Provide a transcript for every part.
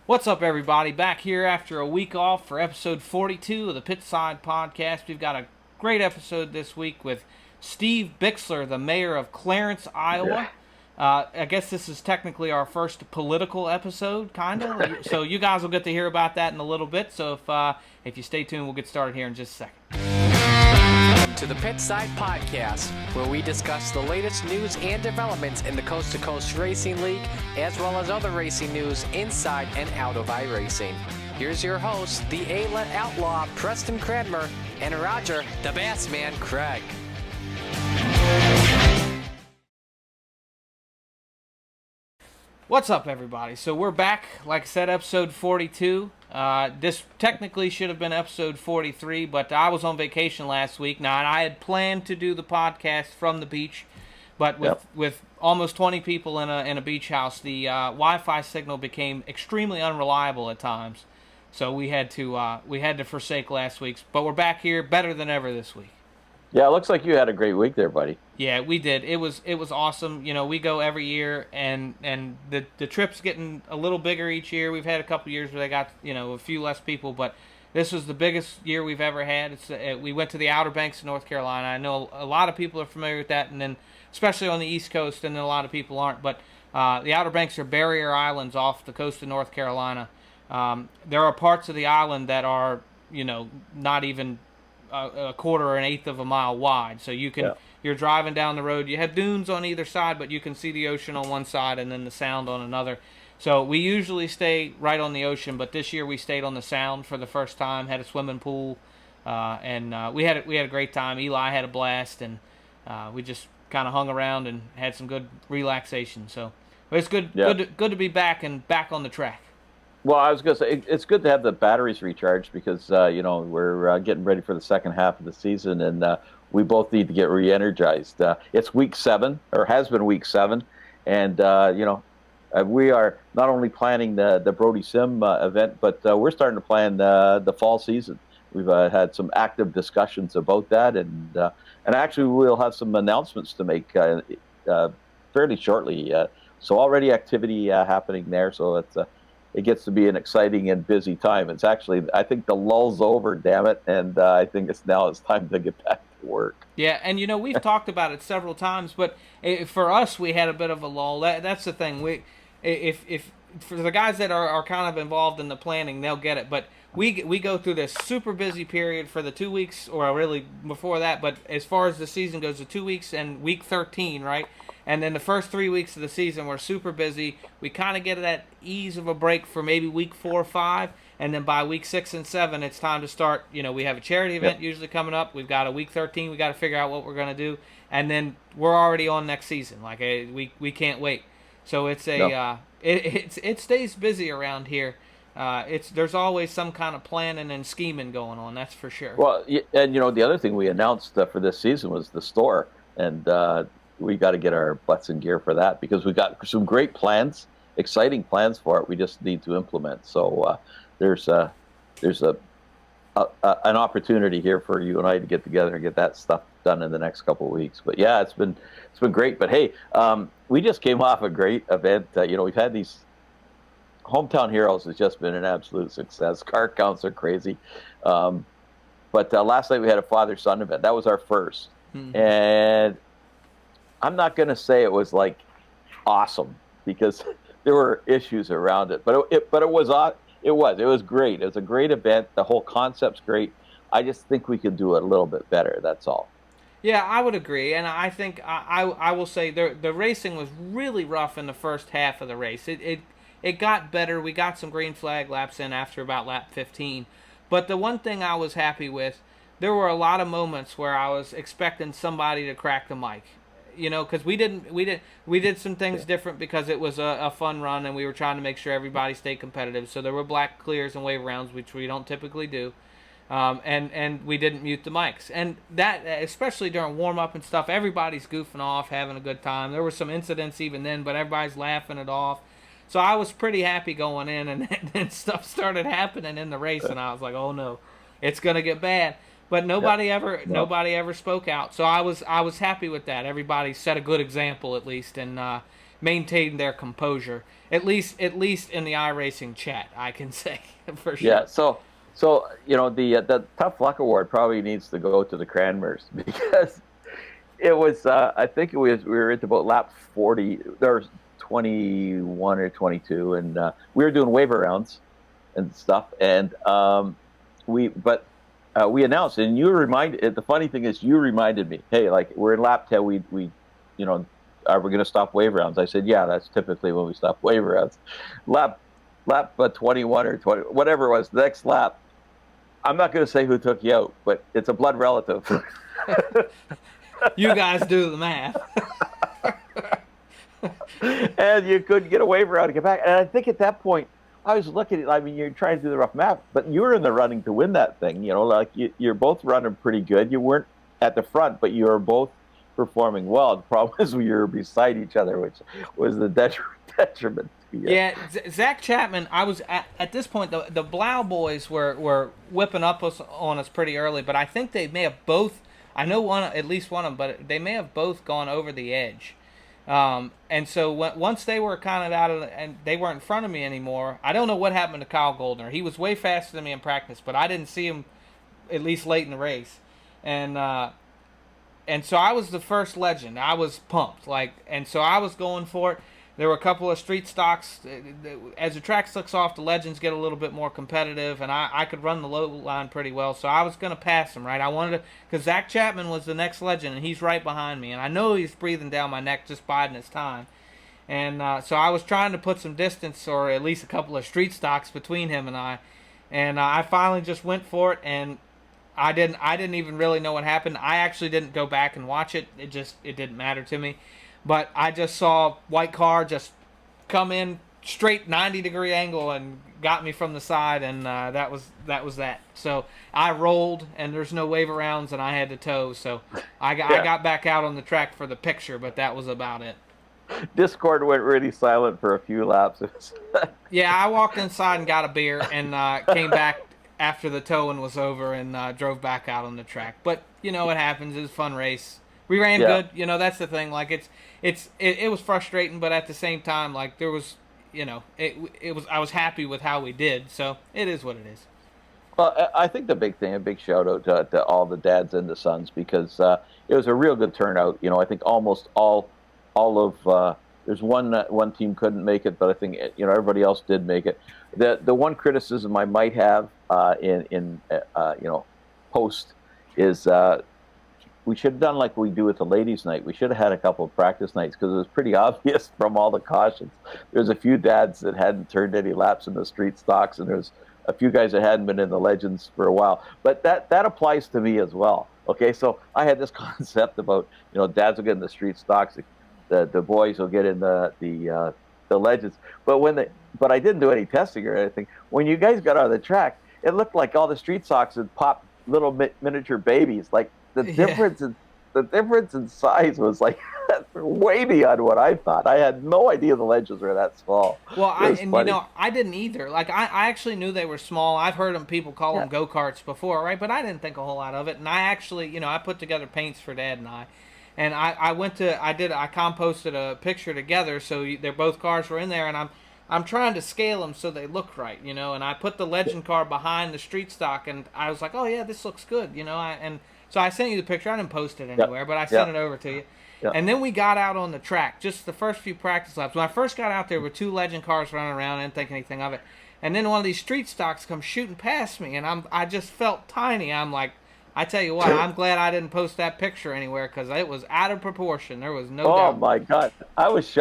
What's up, everybody? Back here after a week off for episode 42 of the Pitside podcast. We've got a great episode this week with Steve Bixler, the Mayor of Clarence, Yeah. Iowa. I guess this is technically our first political episode, kind of. So you guys will get to hear about that in a little bit. So if you stay tuned, we'll get started here in just a second. To the Pitside podcast, where we discuss the latest news and developments in the Coast2Coast Racing League, as well as other racing news inside and out of iRacing. Here's your host, the A-Let Outlaw, Preston Cranmer, and Roger, the Bass Man, Craig. What's up, everybody? So we're back, like I said, episode 42. This technically should have been episode 43, but I was on vacation last week. Now, I had planned to do the podcast from the beach, but with almost 20 people in a beach house, the Wi-Fi signal became extremely unreliable at times. So we had to forsake last week's. But we're back here, better than ever this week. Yeah, it looks like you had a great week there, buddy. Yeah, we did. It was awesome. You know, we go every year, and the trip's getting a little bigger each year. We've had a couple years where they got a few less people, but this was the biggest year we've ever had. We went to the Outer Banks of North Carolina. I know a lot of people are familiar with that, and then especially on the East Coast, and then a lot of people aren't. But the Outer Banks are barrier islands off the coast of North Carolina. There are parts of the island that are not even a quarter or an eighth of a mile wide, so you're driving down the road, you have dunes on either side, but you can see the ocean on one side and then the sound on another. So we usually stay right on the ocean, but this year we stayed on the sound for the first time, had a swimming pool, and we had a great time. Eli had a blast, and we just kind of hung around and had some good relaxation. So it's good to be back on the track. Well, I was going to say, it's good to have the batteries recharged because, we're getting ready for the second half of the season, and we both need to get re-energized. It's week 7, or has been week 7, and, we are not only planning the Brody Sim event, but we're starting to plan the fall season. We've had some active discussions about that, and actually we'll have some announcements to make fairly shortly. So already activity happening there, so it gets to be an exciting and busy time. It's actually, I think the lull's over, damn it, and I think it's time to get back to work. Yeah, and we've talked about it several times, but for us, we had a bit of a lull. That's the thing. If for the guys that are kind of involved in the planning, they'll get it. But we go through this super busy period for the 2 weeks, or really before that. But as far as the season goes, the 2 weeks and week 13, right? And then the first 3 weeks of the season, we're super busy. We kind of get that ease of a break for maybe week 4 or 5. And then by week 6 and 7, it's time to start. We have a charity event usually coming up. We've got a week 13. We got to figure out what we're going to do. And then we're already on next season. Like, we can't wait. So it's it stays busy around here. There's always some kind of planning and scheming going on. That's for sure. Well, and the other thing we announced for this season was the store, and we got to get our butts in gear for that because we got some great plans, exciting plans for it. We just need to implement. So there's an opportunity here for you and I to get together and get that stuff done in the next couple of weeks. But yeah, it's been great. But hey, we just came off a great event. We've had these Hometown Heroes has just been an absolute success. Car counts are crazy. But last night we had a father-son event. That was our first. Mm-hmm. And I'm not going to say it was like awesome because there were issues around it, but it was great. It was a great event. The whole concept's great. I just think we could do it a little bit better. That's all. Yeah, I would agree, and I think I will say the racing was really rough in the first half of the race. It got better. We got some green flag laps in after about lap 15, but the one thing I was happy with, there were a lot of moments where I was expecting somebody to crack the mic. Because we did some things different because it was a fun run and we were trying to make sure everybody stayed competitive. So there were black clears and wave rounds, which we don't typically do, and we didn't mute the mics. And that, especially during warm up and stuff, everybody's goofing off, having a good time. There were some incidents even then, but everybody's laughing it off. So I was pretty happy going in, and then stuff started happening in the race, and I was like, oh no, it's gonna get bad. But nobody ever spoke out. So I was happy with that. Everybody set a good example at least, and maintained their composure. At least in the iRacing chat, I can say for sure. Yeah. So the Tough Luck Award probably needs to go to the Cranmers because it was. I think we were at about lap 40. There's 21 or 22, and we were doing waiver rounds and stuff. And we announced, and you reminded. The funny thing is, you reminded me, hey, like we're in lap 10. We are we going to stop waiver rounds? I said, yeah, that's typically when we stop waiver rounds. Lap 21 or 20, whatever it was, the next lap. I'm not going to say who took you out, but it's a blood relative. You guys do the math. And you couldn't get a waiver out to get back. And I think at that point, I was looking at, I mean, you're trying to do the rough math, but you were in the running to win that thing. Like you're both running pretty good. You weren't at the front, but you were both performing well. The problem is we were beside each other, which was the detriment. Yeah, Zach Chapman, I was at this point, the Blau boys were whipping up on us pretty early, but I think they may have both, I know at least one of them, but they may have both gone over the edge. And so once they were kind of out of and they weren't in front of me anymore, I don't know what happened to Kyle Goldner. He was way faster than me in practice, but I didn't see him at least late in the race. And so I was the first legend. I was pumped, and so I was going for it. There were a couple of street stocks. As the track slicks off, the legends get a little bit more competitive, and I could run the low line pretty well, so I was going to pass him, right? I wanted to, because Zach Chapman was the next legend, and he's right behind me, and I know he's breathing down my neck just biding his time. And so I was trying to put some distance, or at least a couple of street stocks between him and I. And I finally just went for it, and I didn't even really know what happened. I actually didn't go back and watch it. It didn't matter to me. But I just saw white car just come in straight 90-degree angle and got me from the side, and that was that. So I rolled, and there's no waiver rounds, and I had to tow. So I got back out on the track for the picture, but that was about it. Discord went really silent for a few laps. Yeah, I walked inside and got a beer and came back after the towing was over and drove back out on the track. But it happens. It was a fun race. We ran good. That's the thing. Like it was frustrating, but at the same time, like there was, it was. I was happy with how we did. So it is what it is. Well, I think a big shout out to all the dads and the sons, because it was a real good turnout. I think almost all of there's one team couldn't make it, but I think everybody else did make it. The one criticism I might have in post is we should have done like we do with the ladies' night. We should have had a couple of practice nights, because it was pretty obvious from all the cautions. There's a few dads that hadn't turned any laps in the street stocks, and there's a few guys that hadn't been in the legends for a while. But that applies to me as well. Okay, so I had this concept about dads will get in the street stocks, the boys will get in the legends. But I didn't do any testing or anything. When you guys got out of the track, it looked like all the street stocks had popped little miniature babies. Like the difference in size was like way beyond what I thought. I had no idea the legends were that small. Well, I didn't either. Like I actually knew they were small. I've heard people call them go-karts before, right? But I didn't think a whole lot of it. And I actually, I put together paints for Dad and I. And I composted a picture together, so both cars were in there, and I'm trying to scale them so they look right, and I put the legend car behind the street stock, and I was like, oh yeah, this looks good, and so I sent you the picture. I didn't post it anywhere, but I sent it over to you. Yep. And then we got out on the track, just the first few practice laps. When I first got out there, were two legend cars running around. I didn't think anything of it. And then one of these street stocks comes shooting past me, and I just felt tiny. I'm like, I tell you what, I'm glad I didn't post that picture anywhere, because it was out of proportion. There was no doubt. Oh my God, I was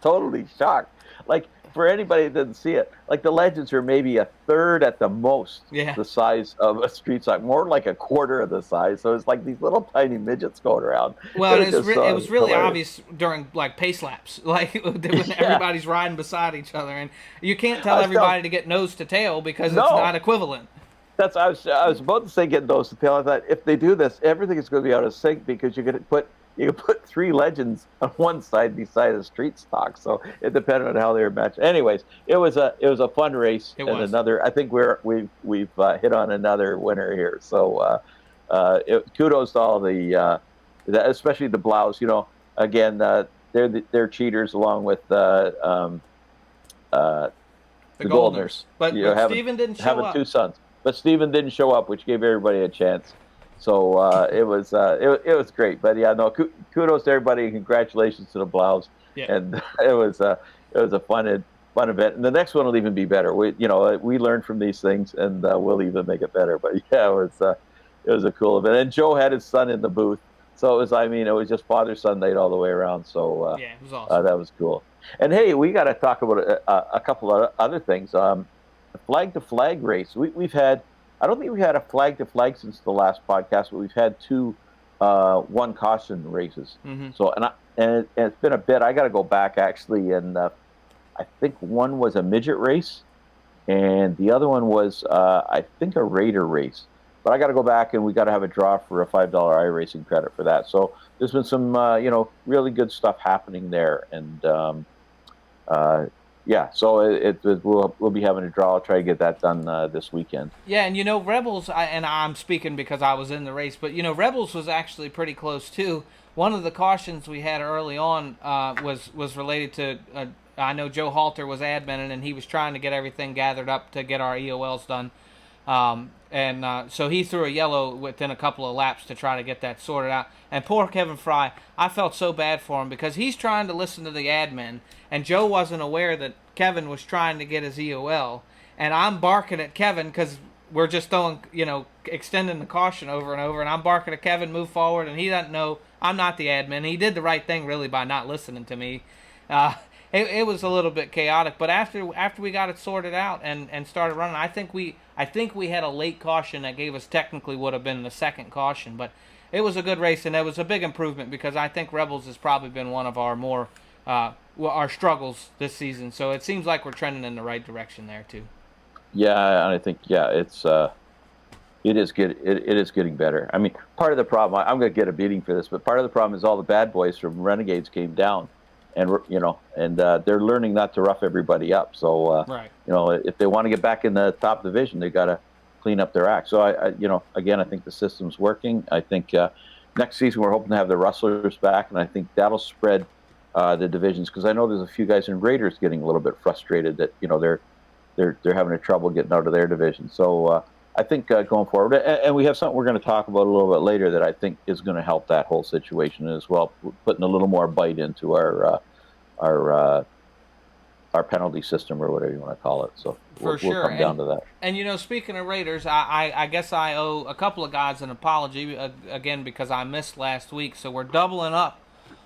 totally shocked. Like, for anybody that didn't see it, like the legends are maybe a third at the most the size of a street stock, more like a quarter of the size. So it's like these little tiny midgets going around. Well, it was really obvious during like pace laps, like when everybody's riding beside each other, and you can't tell everybody to get nose to tail because it's not equivalent. I was about to say get nose to tail. I thought if they do this, everything is going to be out of sync, because you can put three legends on one side beside a street stock. So it depended on how they were matched. Anyways, it was a fun race, and another. I think we've hit on another winner here. So kudos to all the especially the Blaus. Again, they're cheaters along with the Goldners. But Stephen didn't show having up. two sons, but Stephen didn't show up, which gave everybody a chance. So it was great. But yeah, no, kudos to everybody. Congratulations to the Blouse. Yeah. And it was a fun event. And the next one will even be better. We learn from these things, and we'll even make it better. But yeah, it was a cool event. And Joe had his son in the booth, so it was just father-son night all the way around. So yeah, it was awesome. That was cool. And hey, we got to talk about a couple of other things. The flag to flag race. We've had. I don't think we had a flag to flag since the last podcast, but we've had two one caution races. Mm-hmm. So and it's been a bit. I got to go back actually, and I think one was a midget race, and the other one was I think a Raider race. But I got to go back, and we got to have a draw for a $5 iRacing credit for that. So there's been some really good stuff happening there, and yeah, so we'll be having a draw. I'll try to get that done this weekend. Yeah, and Rebels, I'm speaking because I was in the race, but Rebels was actually pretty close too. One of the cautions we had early on was related to. I know Joe Halter was adminning, and he was trying to get everything gathered up to get our EOLs done. So he threw a yellow within a couple of laps to try to get that sorted out. And poor Kevin Fry, I felt so bad for him because he's trying to listen to the admin, and Joe wasn't aware that Kevin was trying to get his EOL. And I'm barking at Kevin because we're just throwing, extending the caution over and over, and I'm barking at Kevin, move forward, and he doesn't know I'm not the admin. He did the right thing really by not listening to me. It was a little bit chaotic, but after we got it sorted out and started running, I think we had a late caution that gave us technically would have been the second caution, but it was a good race, and it was a big improvement because I think Rebels has probably been one of our more our struggles this season. So it seems like we're trending in the right direction there too. Yeah, and I think it is good. It is getting better. I mean, part of the problem, I'm going to get a beating for this, but part of the problem is all the bad boys from Renegades came down. And they're learning not to rough everybody up. So right. If they want to get back in the top division, they got to clean up their act. So I think the system's working. I think next season we're hoping to have the Rustlers back, and I think that'll spread the divisions because I know there's a few guys in Raiders getting a little bit frustrated that they're having a trouble getting out of their division. So I think going forward, and we have something we're going to talk about a little bit later that I think is going to help that whole situation as well, putting a little more bite into our penalty system or whatever you want to call it. So we'll come down to that. And speaking of Raiders, I guess I owe a couple of guys an apology again because I missed last week. So we're doubling up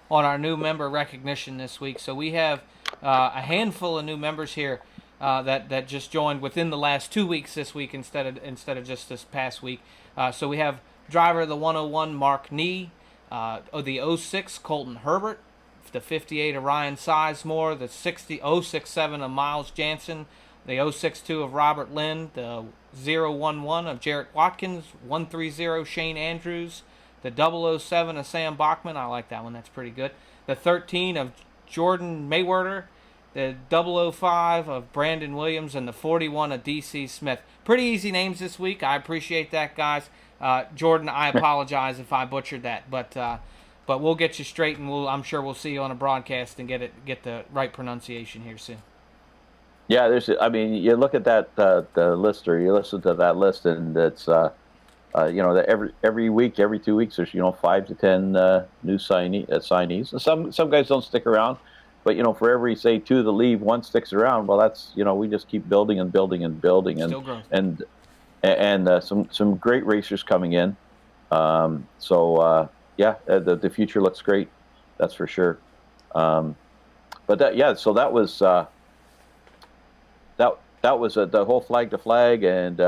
on our new member recognition this week. So we have a handful of new members here. That just joined within the last 2 weeks this week instead of just this past week. So we have driver of the 101 Mark Nee, the 06 Colton Herbert, the 58 of Ryan Sizemore, the 067 of Miles Jansen, the 062 of Robert Lynn, the 011 of Jarrett Watkins, 130 Shane Andrews, the 007 of Sam Bachman. I like that one. That's pretty good. The 13 of Jordan Maywerder, the 005 of Brandon Williams, and the 41 of DC Smith. Pretty easy names this week. I appreciate that, guys. Jordan, I apologize if I butchered that, but we'll get you straight, and I'm sure we'll see you on a broadcast and get the right pronunciation here soon. Yeah, you look at that the list, or you listen to that list, and it's every week, every 2 weeks, there's 5 to 10 new signees. Some guys don't stick around. But, for every, say, 2 that leave, 1 sticks around. Well, that's, we just keep building and building and building. Still growing. And some great racers coming in. The future looks great. That's for sure. So that was the whole flag to flag. And,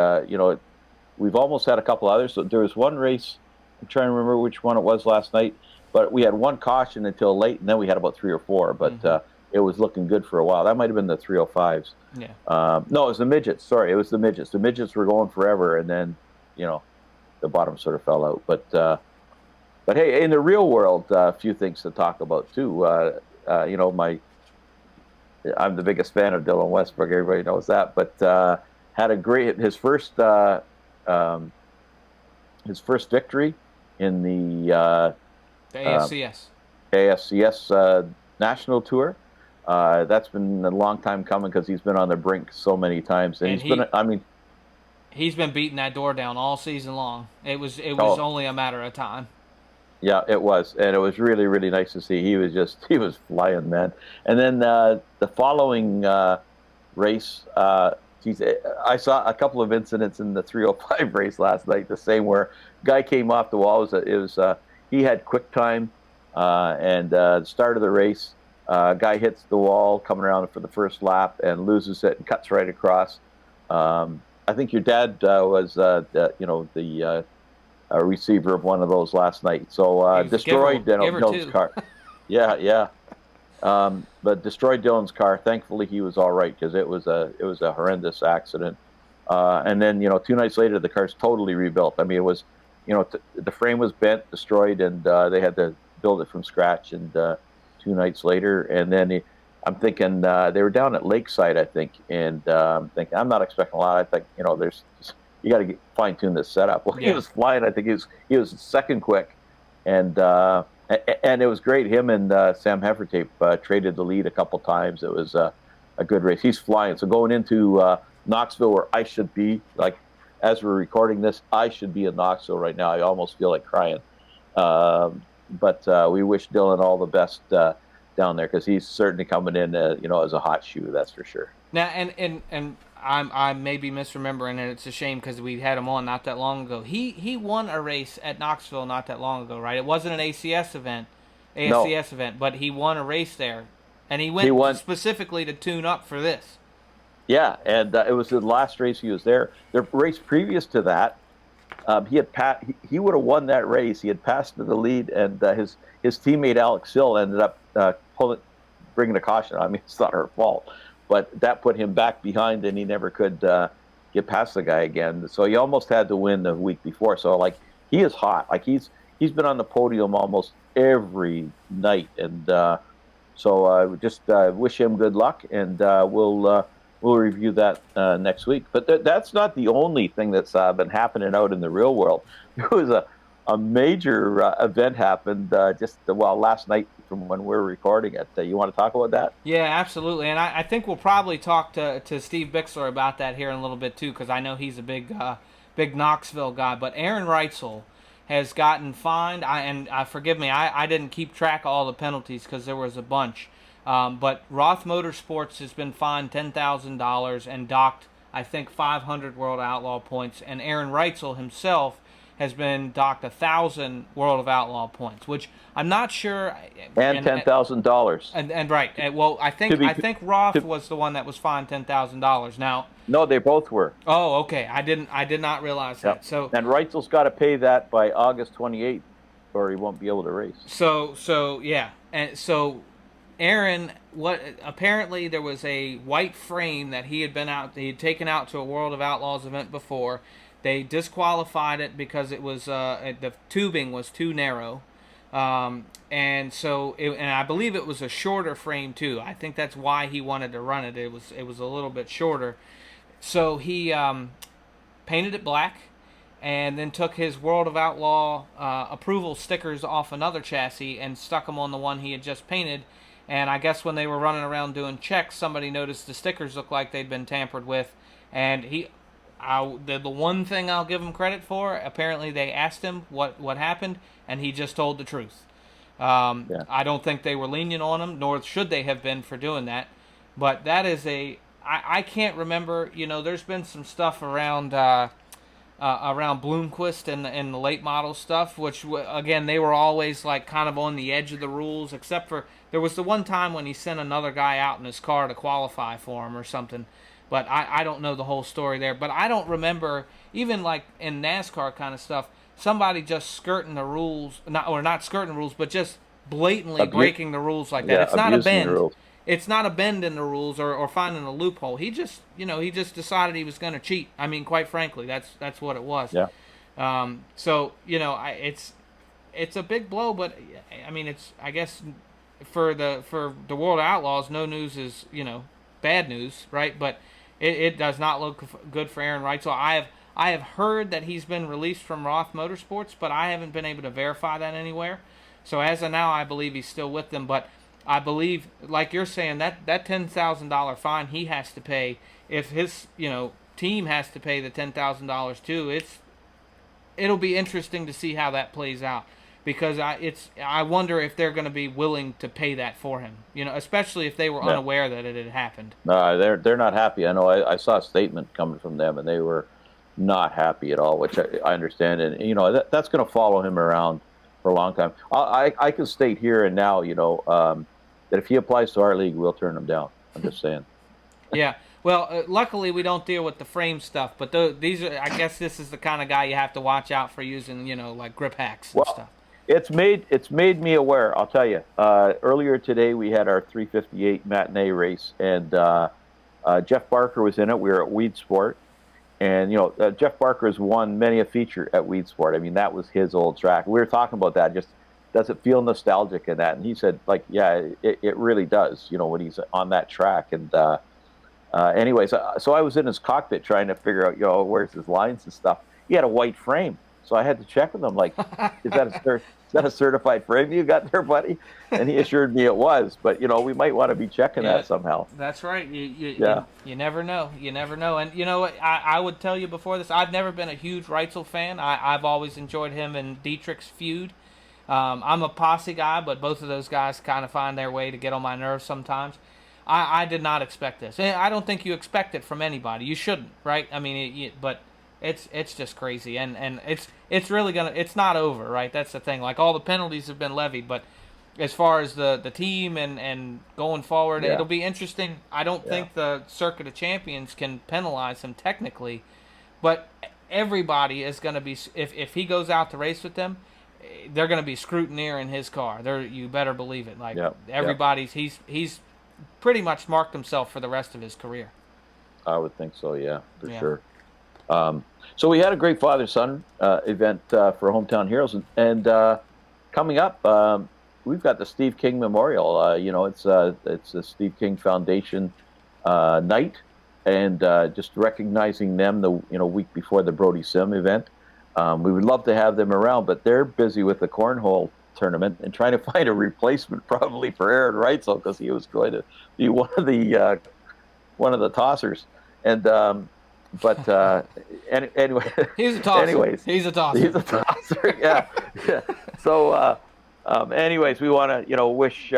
we've almost had a couple others. So there was one race, I'm trying to remember which one it was last night. But we had one caution until late, and then we had about 3 or 4. But it was looking good for a while. That might have been the 305s. Yeah. No, it was the midgets. Sorry, it was the midgets. The midgets were going forever, and then, the bottom sort of fell out. But hey, in the real world, a few things to talk about too. I'm the biggest fan of Dylan Westbrook. Everybody knows that. But had his first victory in the ASCS. ASCS national tour. That's been a long time coming because he's been on the brink so many times, and he's been beating that door down all season long. It was oh, only a matter of time. yeah, it was, and it was really, really nice to see. He was flying, man. And then the following race, geez, I saw a couple of incidents in the 305 race last night. The same where guy came off the wall. He had quick time, and the start of the race, guy hits the wall coming around for the first lap and loses it and cuts right across. I think your dad was, the a receiver of one of those last night. So destroyed Dylan's car. Yeah. But destroyed Dylan's car. Thankfully, he was all right because it was a horrendous accident. And then 2 nights later, the car's totally rebuilt. I mean, it was, the frame was bent, destroyed, and they had to build it from scratch. And 2 nights later, and then I'm thinking they were down at Lakeside, I think, and I'm thinking I'm not expecting a lot. I think you got to fine tune this setup. Well, yeah. He was flying. I think he was second quick, and it was great. Him and Sam Heffertape traded the lead a couple times. It was a good race. He's flying. So going into Knoxville, where I should be, like as we're recording this, I should be in Knoxville right now. I almost feel like crying. But we wish Dylan all the best down there because he's certainly coming in, as a hot shoe. That's for sure. Now, and I may be misremembering, and it's a shame because we had him on not that long ago. He won a race at Knoxville not that long ago, right? It wasn't an ASCS event, but he won a race there, and he went specifically to tune up for this. Yeah, and it was the last race he was there. The race previous to that, he would have won that race. He had passed to the lead, and his teammate Alex Hill ended up bringing a caution. I mean, it's not her fault. But that put him back behind, and he never could get past the guy again. So he almost had to win the week before. So he is hot. He's been on the podium almost every night, and so just wish him good luck, and we'll review that next week. But that's not the only thing that's been happening out in the real world. There was a major event happened last night from when we're recording it. You want to talk about that? Yeah, absolutely. And I think we'll probably talk to Steve Bixler about that here in a little bit too, because I know he's a big Knoxville guy. But Aaron Reutzel has gotten fined. Forgive me, I didn't keep track of all the penalties because there was a bunch. But Roth Motorsports has been fined $10,000 and docked, I think, 500 World Outlaw points. And Aaron Reutzel himself has been docked 1,000 World of Outlaw points, which I'm not sure. And $10,000. And right. Well, I think Roth was the one that was fined $10,000. Now. No, they both were. Oh, okay. I did not realize that. Yep. So. And Reutzel's got to pay that by August 28th, or he won't be able to race. So yeah, and so. Aaron, apparently there was a white frame that he had taken out to a World of Outlaws event before. They disqualified it because it was the tubing was too narrow, and I believe it was a shorter frame too. I think that's why he wanted to run it. It was a little bit shorter, so he painted it black, and then took his World of Outlaw approval stickers off another chassis and stuck them on the one he had just painted. And I guess when they were running around doing checks, somebody noticed the stickers looked like they'd been tampered with. And the one thing I'll give him credit for, apparently they asked him what happened, and he just told the truth. Yeah. I don't think they were lenient on him, nor should they have been for doing that. But that is I can't remember, there's been some stuff around Bloomquist and the late model stuff, which, again, they were always like kind of on the edge of the rules, except for there was the one time when he sent another guy out in his car to qualify for him or something. But I don't know the whole story there. But I don't remember, even like in NASCAR kind of stuff, somebody just skirting the rules, not skirting the rules, but just blatantly breaking the rules like that. Yeah, it's not a bend. It's not a bend in the rules or finding a loophole. He just decided he was going to cheat. I mean, quite frankly, that's what it was. Yeah. So it's a big blow, but I mean, I guess for the World Outlaws, no news is bad news, right? But it does not look good for Aaron Reutzel. I have heard that he's been released from Roth Motorsports, but I haven't been able to verify that anywhere. So as of now, I believe he's still with them. But I believe, like you're saying, that $10,000 fine he has to pay. If his team has to pay the $10,000 too, it'll be interesting to see how that plays out. Because I wonder if they're going to be willing to pay that for him. Especially if they were unaware that it had happened. They're not happy. I know. I saw a statement coming from them, and they were not happy at all, which I understand. And that's going to follow him around for a long time. I can state here and now, that if he applies to our league, we'll turn him down. I'm just saying. Yeah. Well, luckily we don't deal with the frame stuff, but these are. I guess this is the kind of guy you have to watch out for using, like grip hacks and stuff. It's made me aware. I'll tell you. Earlier today we had our 358 matinee race, and Jeff Barker was in it. We were at Weed Sport, and Jeff Barker has won many a feature at Weed Sport. I mean, that was his old track. We were talking about that. Just does it feel nostalgic in that? And he said, like, yeah, it really does. When he's on that track. And anyways, so I was in his cockpit trying to figure out, where's his lines and stuff. He had a white frame. So I had to check with him, like, is that a certified frame you got there, buddy? And he assured me it was. But, we might want to be checking that somehow. That's right. You never know. You never know. And, what, I would tell you before this, I've never been a huge Reutzel fan. I've always enjoyed him and Dietrich's feud. I'm a Posse guy, but both of those guys kind of find their way to get on my nerves sometimes. I did not expect this. And I don't think you expect it from anybody. You shouldn't, right? I mean, but... It's just crazy, and it's really it's not over, right? That's the thing. Like, all the penalties have been levied, but as far as the team and going forward, it'll be interesting. I don't think the Circuit of Champions can penalize him technically, but everybody is going to be, if he goes out to race with them, they're going to be scrutineering his car. You better believe it. Like, everybody's he's pretty much marked himself for the rest of his career. I would think so, for sure. So we had a great father-son event for Hometown Heroes, and coming up, we've got the Steve King Memorial. It's the Steve King Foundation night, and just recognizing them the week before the Brody Sim event. We would love to have them around, but they're busy with the cornhole tournament and trying to find a replacement, probably for Aaron Reutzel, because he was going to be one of the tossers, and. But anyway, he's a tosser. Anyways, he's a tosser. He's a tosser. Yeah. So, anyways, we want to wish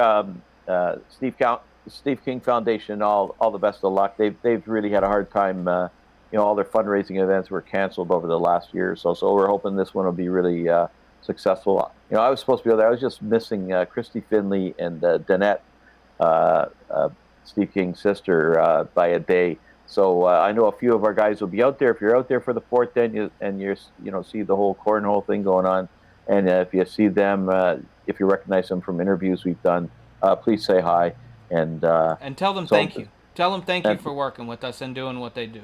Steve King Foundation all the best of luck. They've really had a hard time. All their fundraising events were canceled over the last year or so. So we're hoping this one will be really successful. I was supposed to be there. I was just missing Christy Finley and Danette, Steve King's sister, by a day. So I know a few of our guys will be out there. If you're out there for the fourth, then you see the whole cornhole thing going on, and if you see them, if you recognize them from interviews we've done, please say hi and tell them thank you. Tell them thank you for working with us and doing what they do.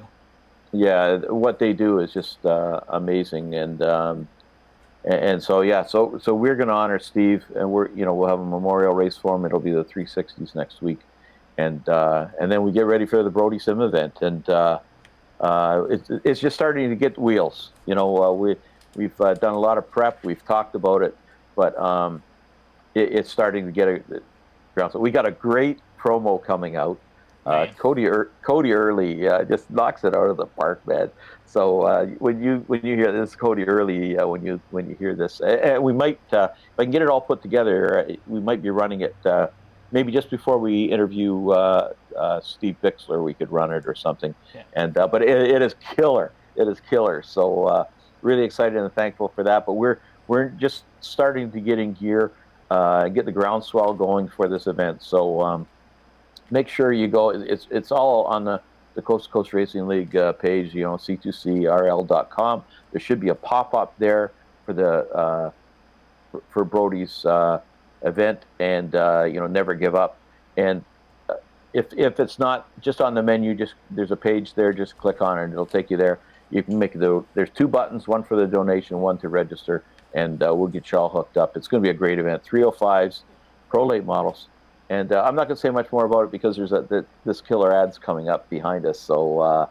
Yeah, what they do is just amazing, and so we're going to honor Steve, and we'll have a memorial race for him. It'll be the 360s next week. And then we get ready for the Brody Sim event, and it's just starting to get wheels. We've done a lot of prep. We've talked about it, but it's starting to get a ground. So we got a great promo coming out. Cody Early just knocks it out of the park, man. So when you hear this, Cody Early, when you hear this, and we might, if I can get it all put together, we might be running it. Maybe just before we interview Steve Bixler, we could run it or something. Yeah. And but it is killer. It is killer. So really excited and thankful for that. But we're just starting to get in gear, get the groundswell going for this event. So make sure you go. It's all on the Coast2Coast Racing League page. C2CRL.com. There should be a pop-up there for the for Brody's event, and never give up. And if it's not just on the menu, there's a page there, just click on it and it'll take you there. You can there's two buttons, one for the donation, one to register, and we'll get you all hooked up. It's going to be a great event. 305s, Pro Late models, and I'm not going to say much more about it because there's this killer ad's coming up behind us. So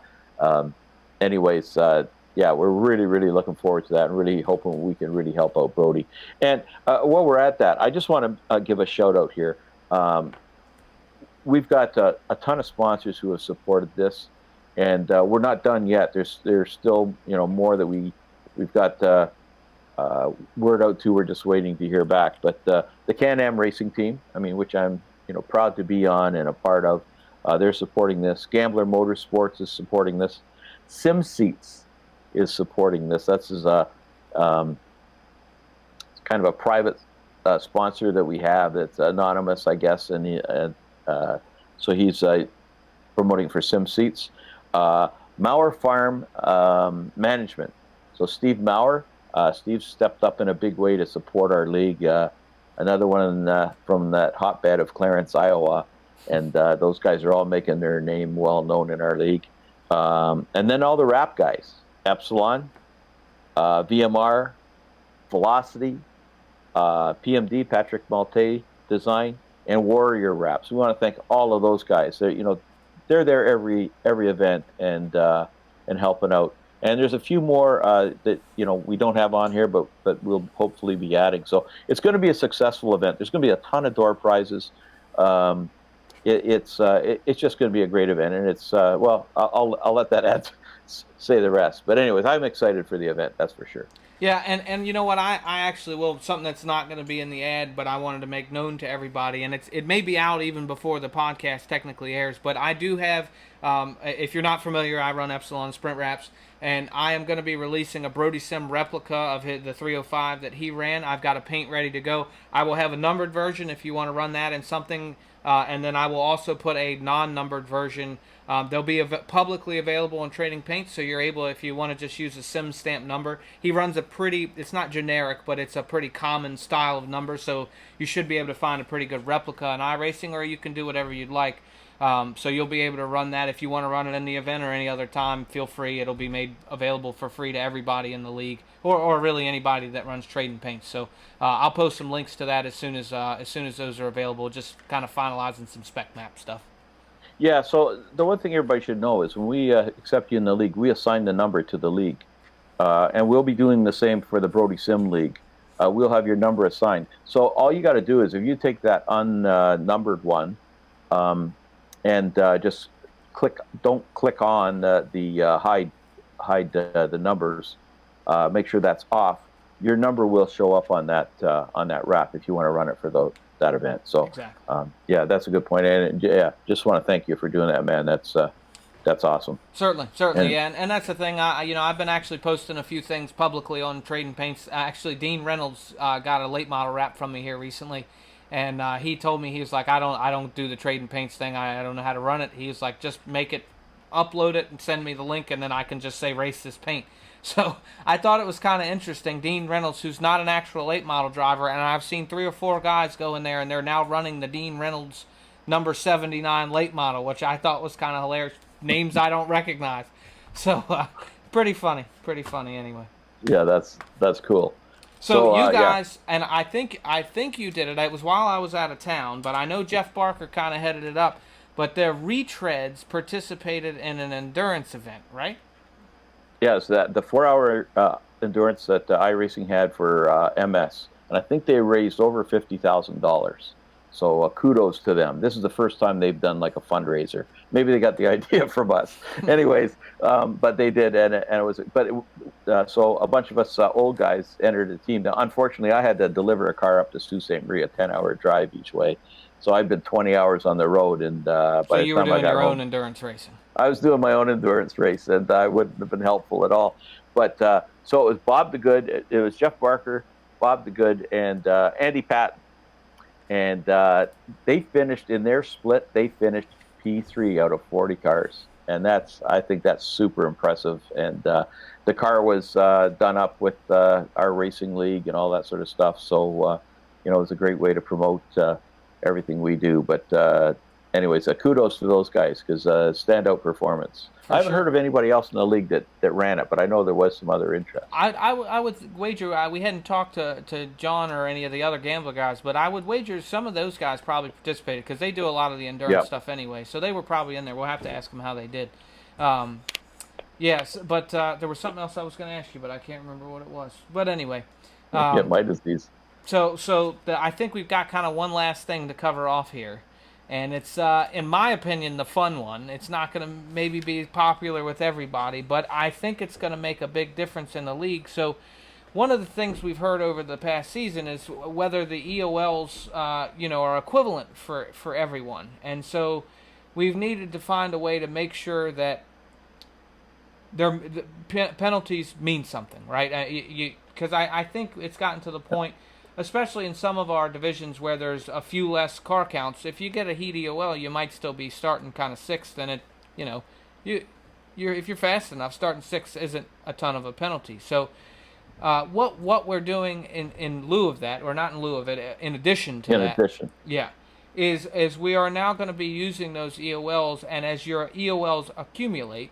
anyways, we're really, really looking forward to that and really hoping we can really help out Brody. And while we're at that, I just want to give a shout out here we've got a ton of sponsors who have supported this, and we're not done yet. There's still more that we've got word out to. We're just waiting to hear back. But the Can-Am racing team, I mean, which I'm proud to be on and a part of, they're supporting this. Gambler Motorsports is supporting this. Sim Seats is supporting this. That's kind of a private sponsor that we have that's anonymous, I guess, and so he's promoting for Sim Seats. Mauer Farm Management. So Steve Mauer, Steve stepped up in a big way to support our league. Another one from that hotbed of Clarence, Iowa, and those guys are all making their name well known in our league. And then all the wrap guys: Epsilon, VMR, Velocity, PMD, Patrick Malte Design, and Warrior Wraps. We want to thank all of those guys. They're there every event and helping out. And there's a few more that we don't have on here, but we'll hopefully be adding. So it's going to be a successful event. There's going to be a ton of door prizes. It's just going to be a great event, and it's I'll let that ad say the rest. But anyways, I'm excited for the event. That's for sure. Yeah, and you know what, I actually will, something that's not going to be in the ad, but I wanted to make known to everybody, and it may be out even before the podcast technically airs, but I do have, if you're not familiar, I run Epsilon Sprint Wraps, and I am going to be releasing a Brody Sim replica of the 305 that he ran. I've got a paint ready to go. I will have a numbered version if you want to run that in something, and then I will also put a non-numbered version. They'll be publicly available in Trading Paints, so you're able, if you want to just use a Sim stamp number. He runs a pretty, it's not generic, but it's a pretty common style of number, so you should be able to find a pretty good replica in iRacing, or you can do whatever you'd like. So you'll be able to run that. If you want to run it in the event or any other time, feel free. It'll be made available for free to everybody in the league, or really anybody that runs Trading Paints. So I'll post some links to that as soon as those are available, just kind of finalizing some spec map stuff. Yeah, so the one thing everybody should know is when we accept you in the league, we assign the number to the league. And we'll be doing the same for the Brody Sim League. We'll have your number assigned. So all you got to do is if you take that unnumbered one and just don't click on the hide the numbers, make sure that's off, your number will show up on that wrap if you want to run it for that event. So exactly. Yeah, that's a good point. And yeah, just want to thank you for doing that, man. That's awesome. Certainly, yeah, and that's the thing. I've been actually posting a few things publicly on Trading Paints. Actually, Dean Reynolds got a late model wrap from me here recently, and he told me, he was like, I don't do the Trading Paints thing. I don't know how to run it. He was like, just make it, upload it, and send me the link, and then I can just say race this paint. So I thought it was kind of interesting. Dean Reynolds, who's not an actual late model driver, and I've seen 3 or 4 guys go in there, and they're now running the Dean Reynolds number 79 late model, which I thought was kind of hilarious. Names I don't recognize. So pretty funny anyway. Yeah, that's cool. So you guys, yeah. And I think you did it. It was while I was out of town, but I know Jeff Barker kind of headed it up. But their retreads participated in an endurance event, right? Yes, the 4-hour endurance that iRacing had for MS, and I think they raised over $50,000. So kudos to them. This is the first time they've done like a fundraiser. Maybe they got the idea from us. Anyways, but they did, and it was. But so a bunch of us old guys entered the team. Now, unfortunately, I had to deliver a car up to Sault Ste. Marie, a 10-hour drive each way. So I've been 20 hours on the road, and by the time I got home, so you were doing your own endurance racing. I was doing my own endurance race, and I wouldn't have been helpful at all. But so it was Bob the Good, it was Jeff Barker, Bob the Good, and Andy Patton. And they finished in their split. They finished P3 out of 40 cars, and I think that's super impressive. And the car was done up with our racing league and all that sort of stuff. So it was a great way to promote everything we do. But anyways, kudos to those guys, because standout performance. I haven't heard of anybody else in the league that ran it, but I know there was some other interest. I would wager, we hadn't talked to John or any of the other Gambler guys, but I would wager some of those guys probably participated, because they do a lot of the endurance stuff anyway, so they were probably in there. We'll have to ask them how they did. Yes, but there was something else I was going to ask you, but I can't remember what it was. But anyway. Yeah, my disease. I think we've got kind of one last thing to cover off here, and it's, in my opinion, the fun one. It's not going to maybe be popular with everybody, but I think it's going to make a big difference in the league. So one of the things we've heard over the past season is whether the EOLs, are equivalent for everyone. And so we've needed to find a way to make sure that the penalties mean something, right? Because I think it's gotten to the point, especially in some of our divisions where there's a few less car counts. If you get a heat EOL, you might still be starting kind of sixth, and if you're fast enough, starting sixth isn't a ton of a penalty. So what we're doing in lieu of that, or not in lieu of it, in addition to that, is we are now going to be using those EOLs, and as your EOLs accumulate,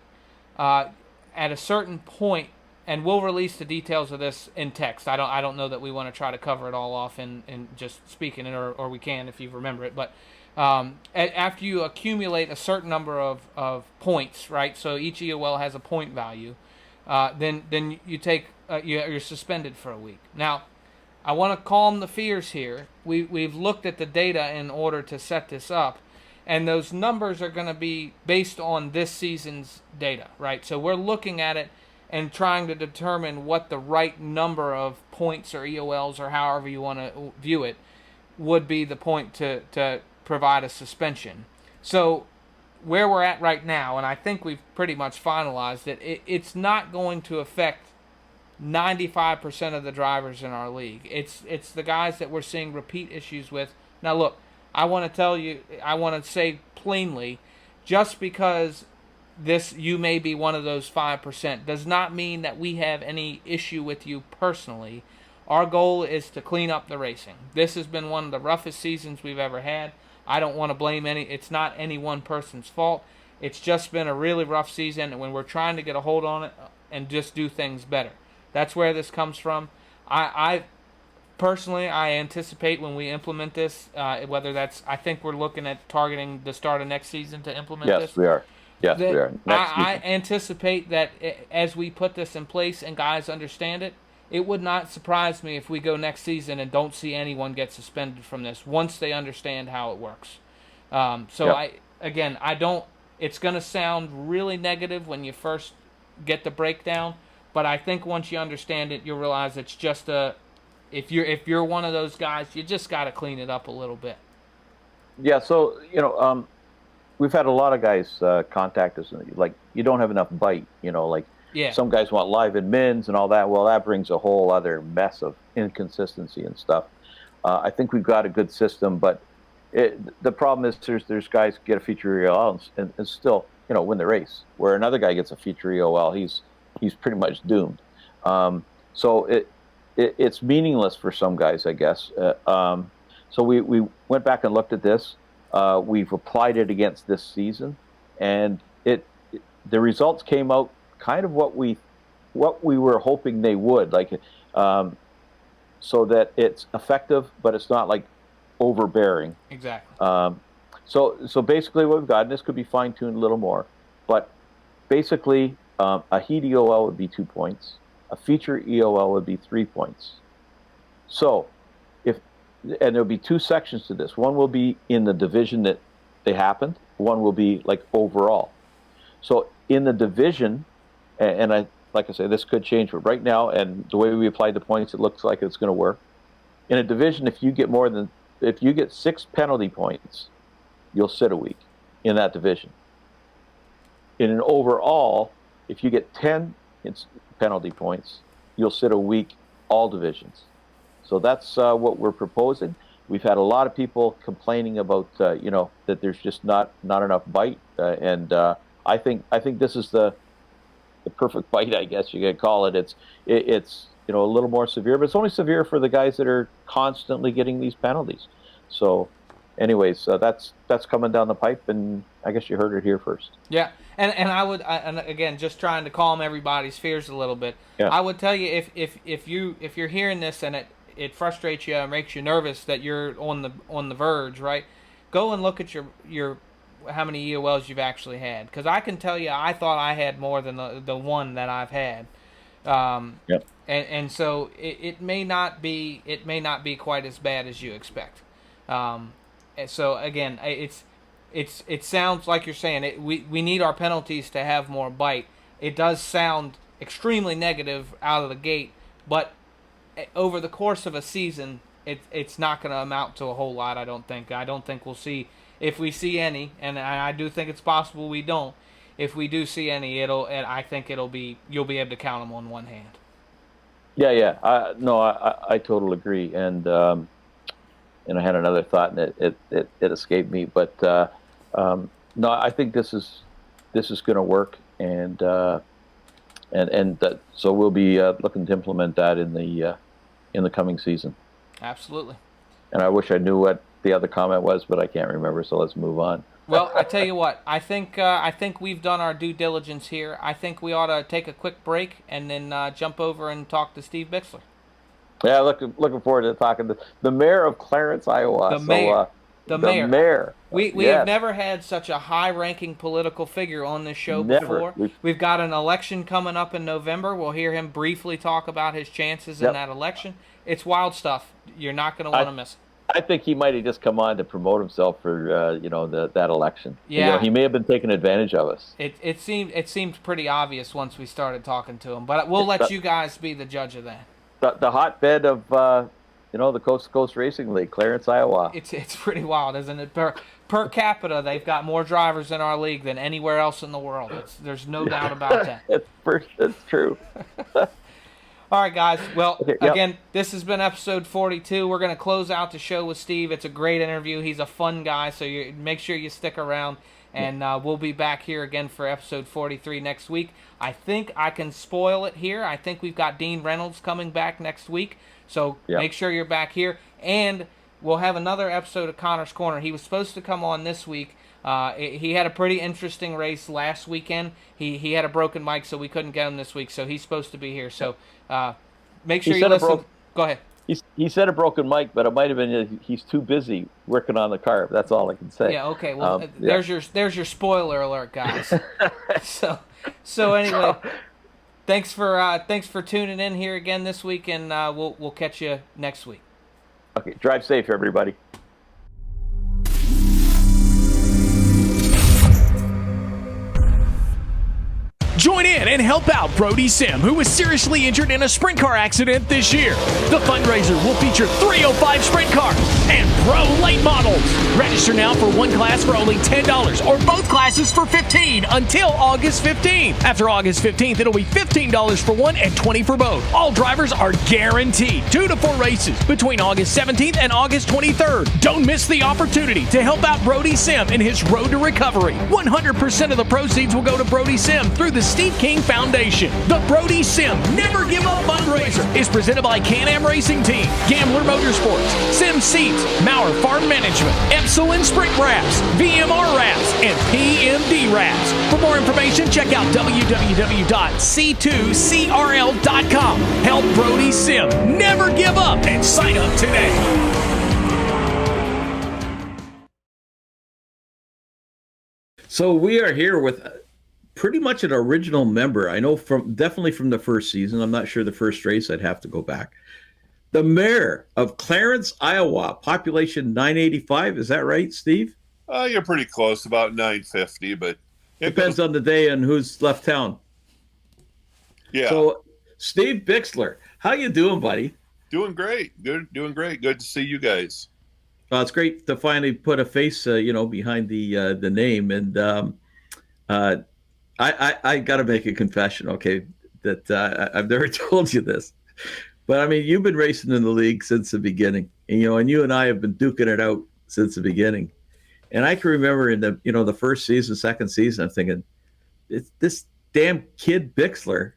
at a certain point, and we'll release the details of this in text. I don't know that we want to try to cover it all off in just speaking it, or we can if you remember it. But after you accumulate a certain number of points, right? So each EOL has a point value. Then you take you're suspended for a week. Now, I want to calm the fears here. We've looked at the data in order to set this up, and those numbers are going to be based on this season's data, right? So we're looking at it and trying to determine what the right number of points or EOLs, or however you want to view it, would be the point to provide a suspension. So where we're at right now, and I think we've pretty much finalized it, it's not going to affect 95% of the drivers in our league. It's the guys that we're seeing repeat issues with. Now look, I want to say plainly, just because you may be one of those 5% does not mean that we have any issue with you personally. Our goal is to clean up the racing. This has been one of the roughest seasons we've ever had. I don't want to blame it's not any one person's fault. It's just been a really rough season, and when we're trying to get a hold on it and just do things better. That's where this comes from. I personally anticipate when we implement this, I think we're looking at targeting the start of next season to implement this. Yes, we are. Yes, we are. I anticipate that as we put this in place and guys understand it, it would not surprise me if we go next season and don't see anyone get suspended from this once they understand how it works. It's going to sound really negative when you first get the breakdown, but I think once you understand it, you'll realize it's just if you're one of those guys, you just got to clean it up a little bit. Yeah, so, we've had a lot of guys contact us, like, you don't have enough bite, some guys want live and mins and all that. Well, that brings a whole other mess of inconsistency and stuff. I think we've got a good system, but the problem is there's guys who get a feature EOL and still, win the race, where another guy gets a feature EOL, he's pretty much doomed. So it's meaningless for some guys, I guess. So we went back and looked at this. We've applied it against this season, and the results came out kind of what we were hoping they would, so that it's effective, but it's not like overbearing. Exactly. So basically what we've got, and this could be fine-tuned a little more, but basically a heat EOL would be 2 points, a feature EOL would be 3 points. So and there'll be two sections to this. One will be in the division that they happened. One will be like overall. So in the division, and like I say, this could change, but right now, and the way we applied the points, it looks like it's going to work. In a division, if you get 6 penalty points, you'll sit a week in that division. In an overall, if you get 10 penalty points, you'll sit a week all divisions. So that's what we're proposing. We've had a lot of people complaining about, that there's just not enough bite, and I think this is the perfect bite, I guess you could call it. It's a little more severe, but it's only severe for the guys that are constantly getting these penalties. So, anyways, that's coming down the pipe, and I guess you heard it here first. Yeah, and and again, just trying to calm everybody's fears a little bit. Yeah. I would tell you if you're hearing this and it frustrates you and makes you nervous that you're on the verge, right? Go and look at your how many EOLs you've actually had, because I can tell you I thought I had more than the one that I've had. Yep. and so it may not be quite as bad as you expect. And so again, it sounds like you're saying we need our penalties to have more bite. It does sound extremely negative out of the gate, but over the course of a season, it's not going to amount to a whole lot. I don't think we'll see, if we see any, and I do think it's possible we don't. If we do see any, I think you'll be able to count them on one hand. Yeah. I totally agree. And I had another thought, and it escaped me. But no, I think this is going to work, and so we'll be looking to implement that in the coming season. Absolutely. And I wish I knew what the other comment was, but I can't remember. So let's move on. Well, I tell you what, I think we've done our due diligence here. I think we ought to take a quick break and then jump over and talk to Steve Bixler. Yeah, looking forward to talking to the Mayor of Clarence, Iowa. The mayor. We yes. have never had such a high-ranking political figure on this show before. We've got an election coming up in November. We'll hear him briefly talk about his chances in that election. It's wild stuff. You're not going to want to miss it. I think he might have just come on to promote himself for that election. Yeah, he may have been taking advantage of us. It seemed pretty obvious once we started talking to him, but we'll let you guys be the judge of that. The hotbed of the Coast2Coast Racing League, Clarence, Iowa. It's pretty wild, isn't it? Per capita, they've got more drivers in our league than anywhere else in the world. There's no doubt about that. It's true. All right, guys. Well, Again, this has been episode 42. We're going to close out the show with Steve. It's a great interview. He's a fun guy, so make sure you stick around, and we'll be back here again for episode 43 next week. I think I can spoil it here. I think we've got Dean Reynolds coming back next week, so make sure you're back here. And we'll have another episode of Connor's Corner. He was supposed to come on this week. He had a pretty interesting race last weekend. He had a broken mic, so we couldn't get him this week, so he's supposed to be here. So make sure you listen. Go ahead. He said a broken mic, but it might have been he's too busy working on the car. That's all I can say. Yeah, okay. Well, there's your spoiler alert, guys. so anyway, thanks for tuning in here again this week, and we'll catch you next week. Okay, drive safe, everybody. Join in and help out Brody Sim, who was seriously injured in a sprint car accident this year. The fundraiser will feature 305 sprint cars and pro late models. Register now for one class for only $10 or both classes for $15 until August 15th. After August 15th, it'll be $15 for one and $20 for both. All drivers are guaranteed 2 to 4 races between August 17th and August 23rd. Don't miss the opportunity to help out Brody Sim in his road to recovery. 100% of the proceeds will go to Brody Sim through the Steve King Foundation. The Brody Sim Never Give Up fundraiser is presented by Can-Am Racing Team, Gambler Motorsports, Sim Seats, Maurer Farm Management, Epsilon Sprint Wraps, VMR Wraps, and PMD Wraps. For more information, check out www.c2crl.com. Help Brody Sim never give up and sign up today. So we are here with pretty much an original member. I know definitely from the first season. I'm not sure the first race. I'd have to go back. The mayor of Clarence, Iowa, population 985. Is that right, Steve? You're pretty close, about 950, but depends on the day and who's left town. Yeah. So, Steve Bixler, how you doing, buddy? Doing great. Doing great. Good to see you guys. Well, it's great to finally put a face, behind the name. And I got to make a confession, okay, that I've never told you this. But, I mean, you've been racing in the league since the beginning. And, and you and I have been duking it out since the beginning. And I can remember in the first season, second season, I'm thinking, it's this damn kid Bixler.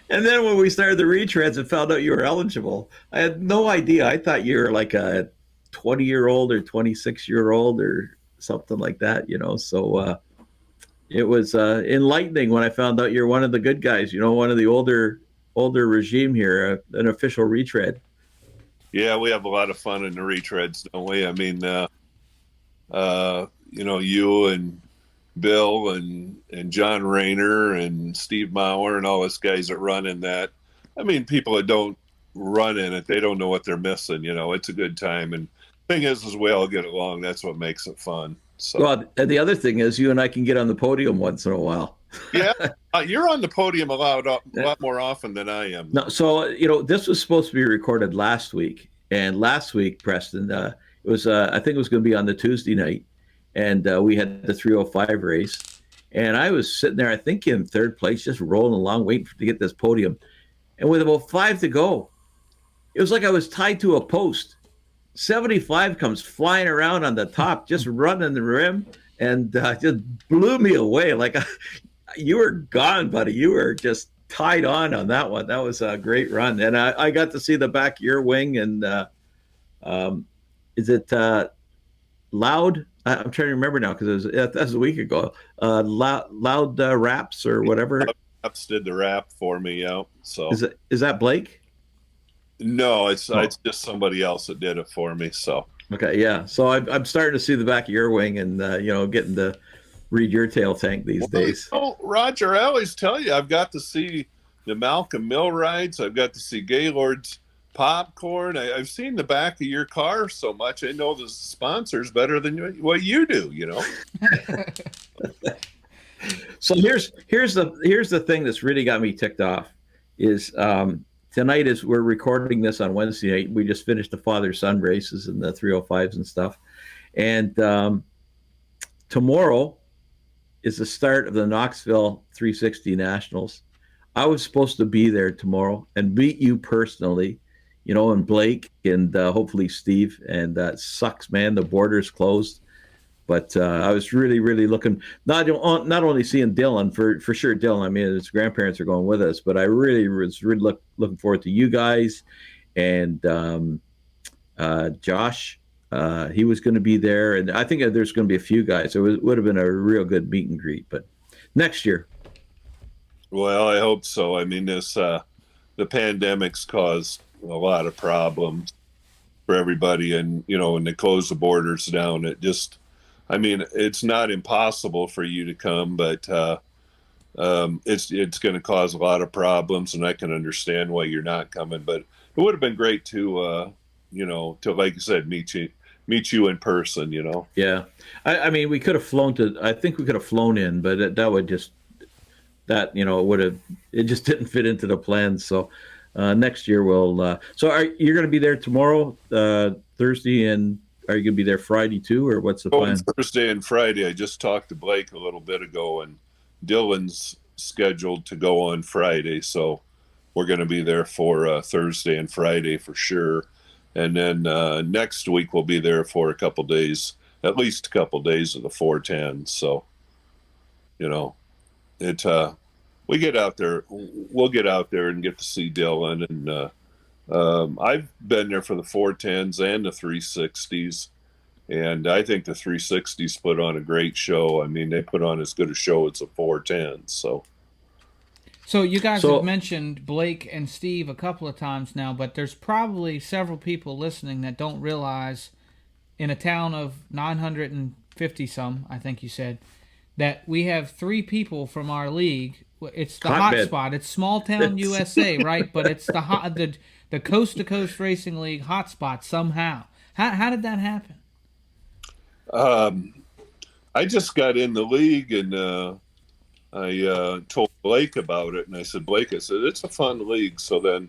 And then when we started the retreads and found out you were eligible, I had no idea. I thought you were like a 20-year-old or 26-year-old or something like that, So it was enlightening when I found out you're one of the good guys, one of the older regime here, an official retread. Yeah, we have a lot of fun in the retreads, don't we? I mean, you and Bill and John Rayner and Steve Mauer and all those guys that run in that. I mean, people that don't run in it, they don't know what they're missing. It's a good time. And thing is we all get along. That's what makes it fun. So. Well, and the other thing is you and I can get on the podium once in a while. Yeah, you're on the podium a lot more often than I am. No, so this was supposed to be recorded last week, and last week, Preston, it was I think it was going to be on the Tuesday night, and we had the 305 race, and I was sitting there, I think in third place, just rolling along, waiting to get this podium, and with about 5 to go, it was like I was tied to a post. 75 comes flying around on the top, just running the rim, and just blew me away. Like you were gone, buddy. You were just tied on that one. That was a great run, and I got to see the back of your wing. And is it Loud? I'm trying to remember now because that was a week ago. Loud Raps or whatever. Raps did the rap for me, yeah. So is that Blake? No, it's just somebody else that did it for me. So okay, yeah. So I'm starting to see the back of your wing, and getting to read your tail tank these days. Roger, I always tell you, I've got to see the Malcolm Mill rides. I've got to see Gaylord's popcorn. I've seen the back of your car so much. I know the sponsors better than what you do. So here's the thing that's really got me ticked off is. Tonight is we're recording this on Wednesday night. We just finished the father-son races and the 305s and stuff. And tomorrow is the start of the Knoxville 360 Nationals. I was supposed to be there tomorrow and meet you personally, and Blake and hopefully Steve. And that sucks, man. The border's closed. But I was really, really looking, not only seeing Dylan, for sure Dylan, I mean, his grandparents are going with us, but I really was looking forward to you guys and Josh. He was going to be there, and I think there's going to be a few guys. It would have been a real good meet and greet, but next year. Well, I hope so. I mean, the pandemic's caused a lot of problems for everybody, and, when they close the borders down, it's not impossible for you to come, but it's going to cause a lot of problems, and I can understand why you're not coming. But it would have been great to like I said, meet you in person. Yeah, I mean, we could have flown to. I think we could have flown in, but it just didn't fit into the plans. So next year we'll. So you're going to be there tomorrow, Thursday, and. Are you going to be there Friday too, or what's the plan? Thursday and Friday. I just talked to Blake a little bit ago, and Dylan's scheduled to go on Friday, so we're going to be there for Thursday and Friday for sure. And then next week we'll be there for a couple days, at least a couple days of the 410. So, we get out there. We'll get out there and get to see Dylan and. I've been there for the 410s and the 360s, and I think the 360s put on a great show. I mean, they put on as good a show as the 410s. So you guys have mentioned Blake and Steve a couple of times now, but there's probably several people listening that don't realize in a town of 950 some, I think you said, that we have 3 people from our league. It's the hotspot. It's small town USA, right? But it's the Coast2Coast Racing League hotspot somehow. How did that happen? I just got in the league, and I told Blake about it, and I said, it's a fun league. So then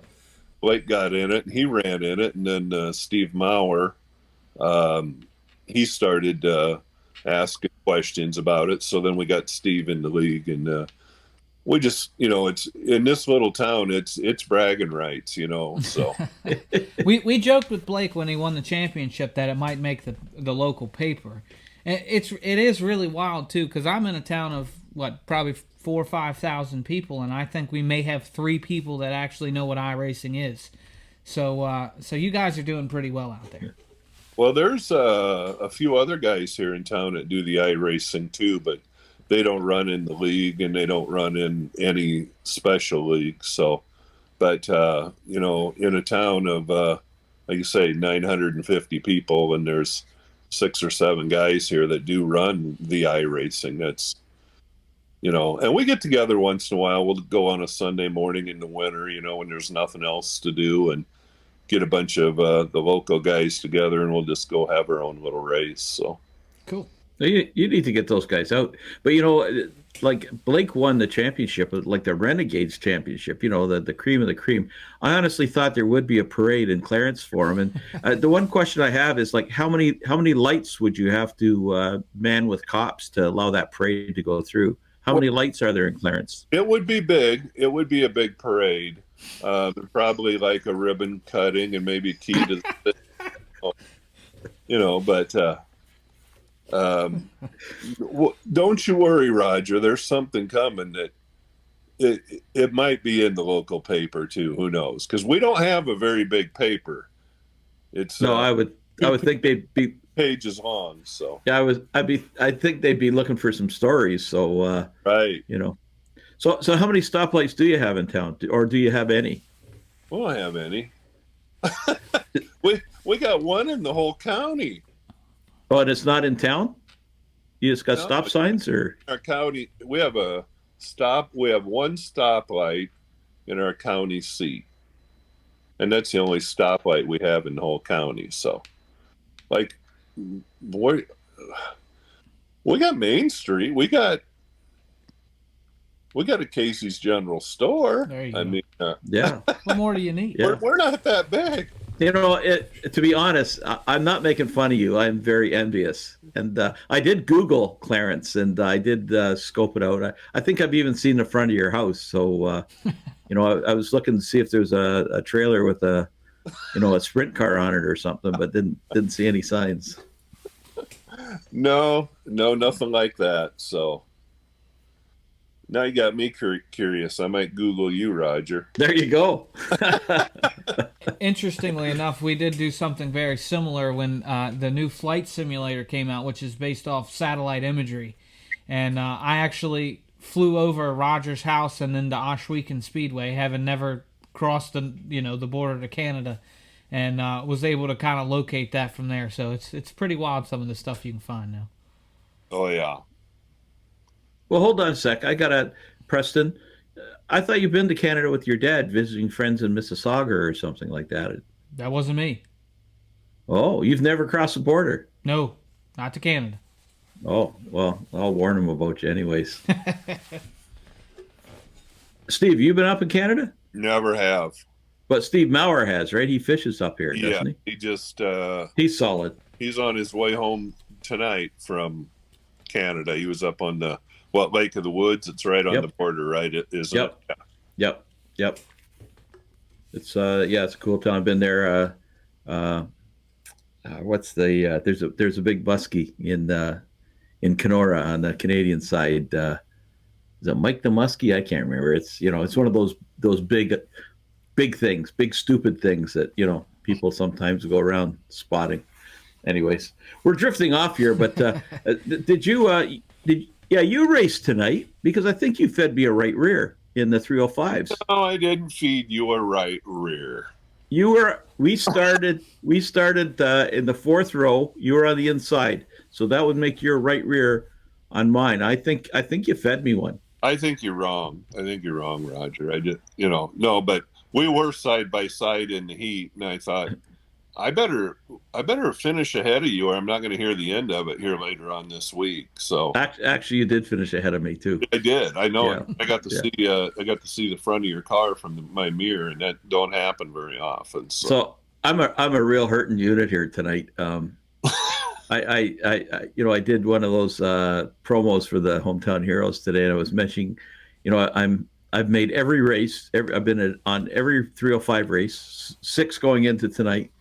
Blake got in it, and he ran in it, and then Steve Mauer, he started asking questions about it. So then we got Steve in the league, and we just, it's in this little town, it's bragging rights, so. we joked with Blake when he won the championship that it might make the local paper. And it is really wild too, because I'm in a town of probably 4,000 or 5,000 people, and I think we may have 3 people that actually know what iRacing is. So you guys are doing pretty well out there. Well, there's a few other guys here in town that do the iRacing too, but they don't run in the league and they don't run in any special league. So, but, in a town of, like you say, 950 people, and there's 6 or 7 guys here that do run the iRacing. That's, and we get together once in a while. We'll go on a Sunday morning in the winter, when there's nothing else to do, and get a bunch of the local guys together, and we'll just go have our own little race. So Cool. You need to get those guys out. But, like Blake won the championship, like the Renegades championship, the cream of the cream. I honestly thought there would be a parade in Clarence for him. And the one question I have is, like, how many lights would you have to man with cops to allow that parade to go through? How many lights are there in Clarence? it would be big. It would be a big parade. Probably like a ribbon cutting and maybe key to but don't you worry, Roger. There's something coming that it might be in the local paper too. Who knows? Because we don't have a very big paper. It's I would think they'd be pages long. So yeah, I think they'd be looking for some stories. So right, So how many stoplights do you have in town, or do you have any? We don't have any. we got one in the whole county. Oh, and it's not in town? You just got stop signs, or? Our county, we have one stoplight in our county seat. And that's the only stoplight we have in the whole county. So, like, boy, we got Main Street. We got a Casey's General Store. There you go. Yeah. What more do you need? Yeah. We're not that big. To be honest, I'm not making fun of you. I'm very envious. And I did Google Clarence, and I did scope it out. I think I've even seen the front of your house. So, I was looking to see if there's a trailer with a sprint car on it or something, but didn't see any signs. No, nothing like that. So now you got me curious. I might Google you, Roger. There you go. Interestingly enough, we did do something very similar when the new flight simulator came out, which is based off satellite imagery. And I actually flew over Roger's house and then to Ohsweken Speedway, having never crossed the border to Canada, and was able to kind of locate that from there. So it's pretty wild, some of the stuff you can find now. Oh yeah. Well, hold on a sec. I got Preston. I thought you'd been to Canada with your dad, visiting friends in Mississauga or something like that. That wasn't me. Oh, you've never crossed the border? No, not to Canada. Oh, well, I'll warn him about you anyways. Steve, you been up in Canada? Never have. But Steve Maurer has, right? He fishes up here, doesn't he? He just he's solid. He's on his way home tonight from Canada. He was up on the Lake of the Woods. It's right on the border, right? Isn't it? Yep. It's it's a cool town. I've been there. There's a big muskie in Kenora on the Canadian side. Is it Mike the Muskie? I can't remember. It's it's one of those big things, big stupid things that people sometimes go around spotting. Anyways, we're drifting off here, but you raced tonight, because I think you fed me a right rear in the 305s. No, I didn't feed you a right rear. We started in the fourth row. You were on the inside, so that would make your right rear on mine. I think you fed me one. I think you're wrong. Roger. I just no, but we were side by side in the heat, and I thought I better finish ahead of you, or I'm not going to hear the end of it here later on this week. So actually, you did finish ahead of me too. I did. I know it. I got to see. I got to see the front of your car from my mirror, and that don't happen very often. So I'm a real hurting unit here tonight. I did one of those promos for the Hometown Heroes today, and I was mentioning, I've made every race. I've been on every 305 race, 6 going into tonight,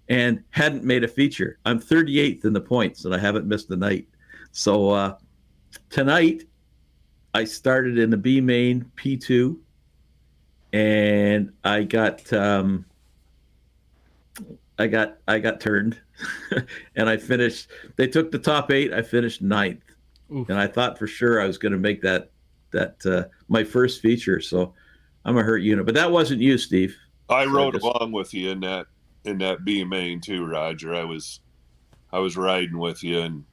and hadn't made a feature. I'm 38th in the points, and I haven't missed a night. So tonight, I started in the B main P2, and I got turned, and I finished. They took the top 8. I finished 9th, and I thought for sure I was going to make that my first feature. So I'm a hurt unit, but that wasn't you, Steve. I rode along with you in that B main too, Roger. I was I was riding with you, and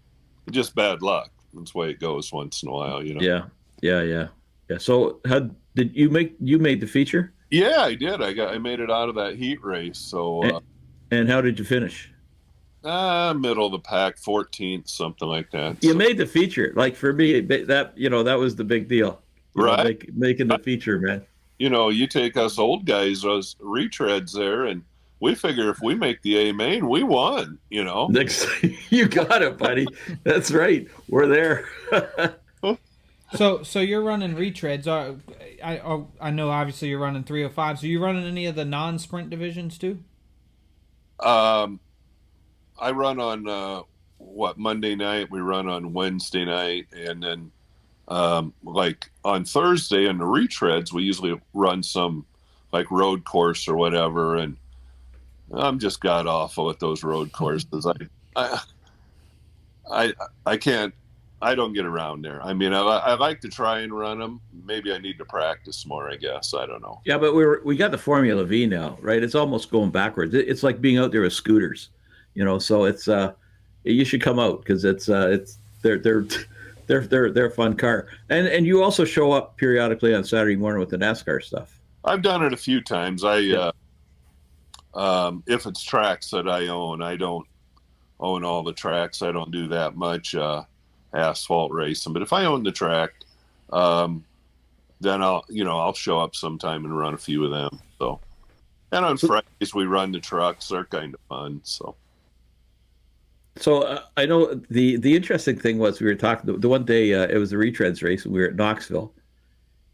just bad luck. That's the way it goes once in a while, Yeah. So how did you made the feature? Yeah, I did. I made it out of that heat race. So and how did you finish? Middle of the pack, 14th, something like that. You made the feature. Like for me, that that was the big deal. Right. Making the feature, man. You take us old guys, those retreads there, and we figure if we make the A main, we won, Next, you got it, buddy. That's right. We're there. So you're running retreads. I know obviously you're running 305. So you running any of the non-sprint divisions too? I run on Monday night. We run on Wednesday night, and then like on Thursday in the retreads, we usually run some like road course or whatever. And I'm just god awful at those road courses. I can't. I don't get around there. I mean, I like to try and run them. Maybe I need to practice more, I guess. I don't know. Yeah, but we got the Formula V now, right? It's almost going backwards. It's like being out there with scooters, so it's you should come out because they're a fun car. And you also show up periodically on Saturday morning with the NASCAR stuff. I've done it a few times. If it's tracks that I own, I don't own all the tracks. I don't do that much asphalt racing, but if I own the track, then I'll show up sometime and run a few of them. So, and on Fridays we run the trucks. They're kind of fun. So I know the interesting thing was we were talking the one day it was the retreads race and we were at Knoxville,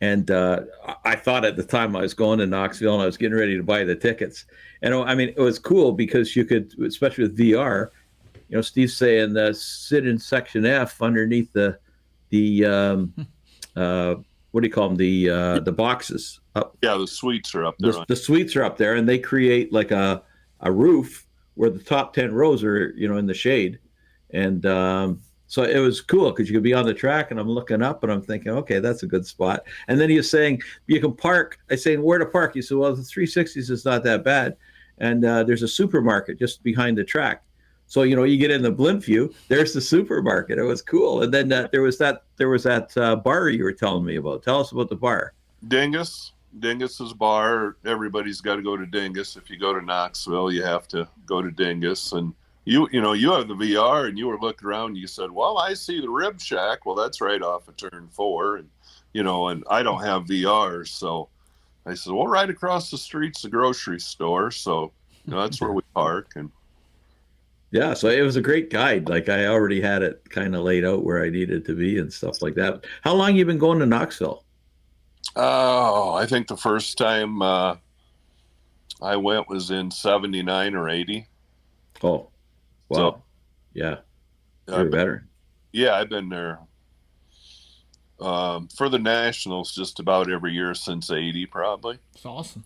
and I thought at the time I was going to Knoxville and I was getting ready to buy the tickets, and I mean it was cool because you could, especially with VR. Steve's saying sit in section F underneath the what do you call them, the boxes up. Yeah, the suites are up there. The suites are up there, and they create like a roof where the top 10 rows are in the shade, and so it was cool because you could be on the track, and I'm looking up and I'm thinking, okay, that's a good spot. And then he was saying you can park. I say where to park. He said, well, the 360s is not that bad, and there's a supermarket just behind the track. So you get in the blimp view. There's the supermarket. It was cool. And then there was that bar you were telling me about. Tell us about the bar. Dingus's bar. Everybody's got to go to Dingus. If you go to Knoxville, you have to go to Dingus. And you have the VR, and you were looking around. And you said, "Well, I see the Rib Shack." Well, that's right off of Turn 4, and and I don't have VR, so I said, "Well, right across the street's the grocery store." So that's where we park. And yeah, so it was a great guide. Like I already had it kind of laid out where I needed to be and stuff like that. How long you been going to Knoxville? Oh, I think the first time I went was in 79 or 80. Oh, wow. So, yeah. You're better. Yeah, I've been there for the Nationals just about every year since 80, probably. It's awesome.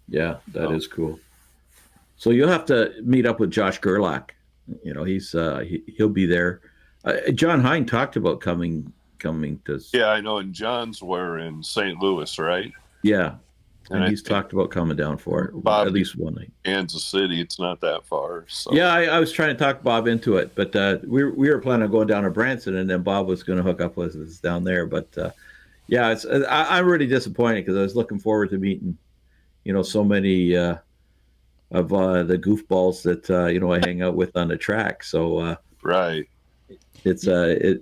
Yeah, that is cool. So you'll have to meet up with Josh Gerlach. He's he'll be there. John Hine talked about coming to. Yeah, I know. And John's were in St. Louis, right? Yeah, and he's talked about coming down for it at least one night. Kansas City, it's not that far. So. Yeah, I was trying to talk Bob into it, but we were planning on going down to Branson, and then Bob was going to hook up with us down there. But yeah, I'm really disappointed because I was looking forward to meeting, so many. Of the goofballs that I hang out with on the track, so right. It's I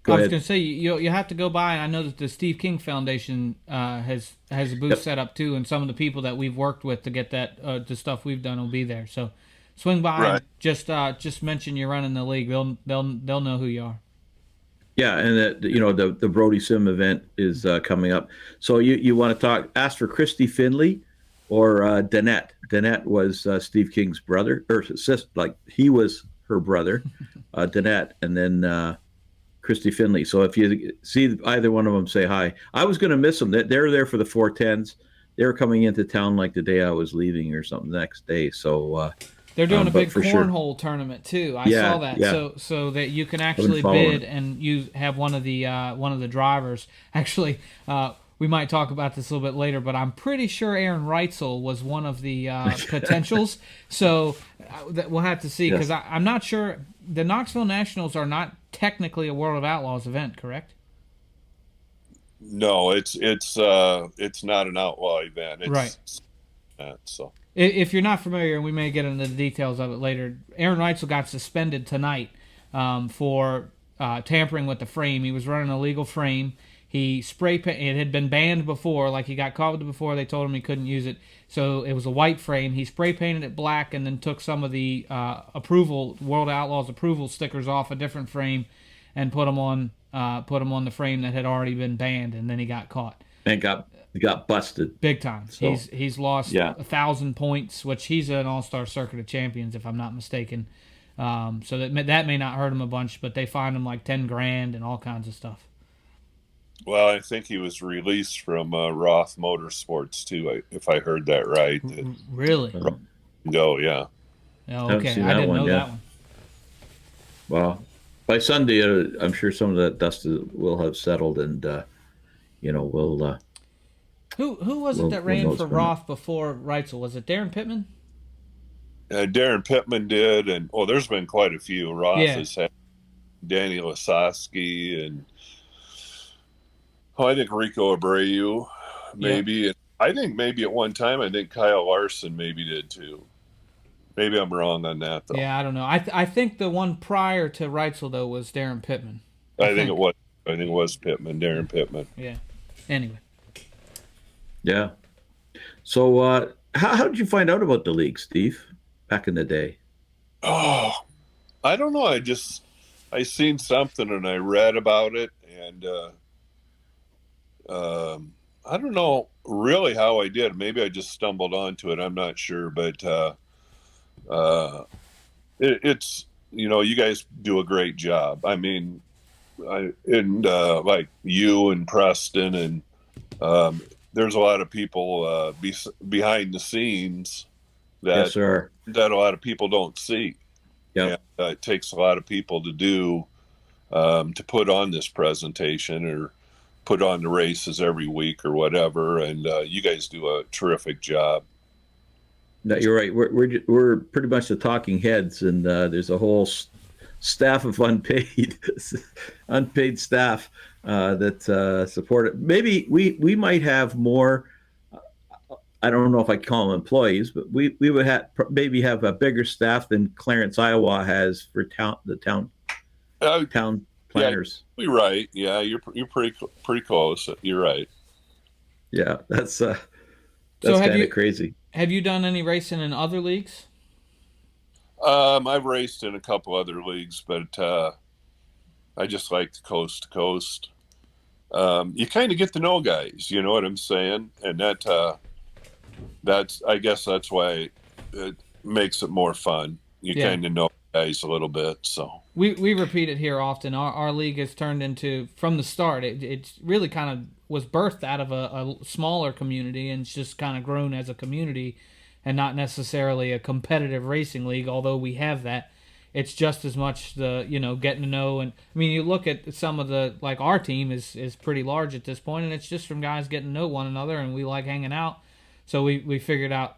was going to say you have to go by. I know that the Steve King Foundation has a booth set up too, and some of the people that we've worked with to get that the stuff we've done will be there. So swing by, and just mention you're running the league. They'll know who you are. Yeah, and the Brody Sim event is coming up. So you want to ask for Christy Finley. Or Danette. Danette was Steve King's brother, or sister, like he was her brother, Danette, and then Christy Finley. So if you see either one of them, say hi. I was going to miss them. They're there for the 410s. They were coming into town like the day I was leaving or something the next day. So they're doing a big cornhole tournament too. I saw that. Yeah. So that you can actually bid and have one of the drivers actually. we might talk about this a little bit later, but I'm pretty sure Aaron Reutzel was one of the potentials. So we'll have to see, because I'm not sure. The Knoxville Nationals are not technically a World of Outlaws event, correct? No, it's not an outlaw event. It's, right. So if you're not familiar, and we may get into the details of it later, Aaron Reutzel got suspended tonight for tampering with the frame. He was running a legal frame. He it had been banned before, like he got caught with it before. They told him he couldn't use it. So it was a white frame. He spray painted it black and then took some of the World Outlaws approval stickers off a different frame and put them on the frame that had already been banned, and then he got caught. And got busted. Big time. So, he's lost 1,000 points, which he's an all-star circuit of champions, if I'm not mistaken. So that may not hurt him a bunch, but they fined him like $10,000 and all kinds of stuff. Well, I think he was released from Roth Motorsports too, if I heard that right. Really? Yeah. Oh, okay, I didn't know that one. Well, by Sunday, I'm sure some of that dust will have settled, and we'll. Who was it that ran for Roth before Reutzel? Was it Darren Pittman? Darren Pittman did, and there's been quite a few. Roth has had Danny Lasowski and. I think Rico Abreu, maybe. Yeah. And I think maybe at one time, I think Kyle Larson maybe did too. Maybe I'm wrong on that, though. Yeah, I don't know. I think the one prior to Reutzel, though, was Darren Pittman. I think it was. I think it was Pittman, Darren Pittman. Yeah. Anyway. Yeah. So how did you find out about the league, Steve, back in the day? Oh, I don't know. I seen something and I read about it, and I don't know really how I did. Maybe I just stumbled onto it. I'm not sure, but it's you guys do a great job. I mean, like you and Preston, and there's a lot of people behind the scenes that a lot of people don't see. Yeah, it takes a lot of people to do to put on this presentation or put on the races every week or whatever, and you guys do a terrific job. No, you're right. We're pretty much the talking heads, and there's a whole staff of unpaid staff that support it. Maybe we might have more. I don't know if I call them employees, but we would maybe have a bigger staff than Clarence, Iowa has for the town planners. You're right. Yeah, you're pretty close. You're right. Yeah, that's kind of crazy. Have you done any racing in other leagues? I've raced in a couple other leagues, but I just like the Coast to Coast. You kind of get to know guys, you know what I'm saying? And I guess that's why it makes it more fun. You kind of know guys a little bit, so. We repeat it here often. Our league has turned into, from the start, it really kind of was birthed out of a smaller community, and it's just kind of grown as a community and not necessarily a competitive racing league, although we have that. It's just as much the, getting to know. And I mean, you look at some of the, like our team is pretty large at this point, and it's just from guys getting to know one another, and we like hanging out. So we figured out,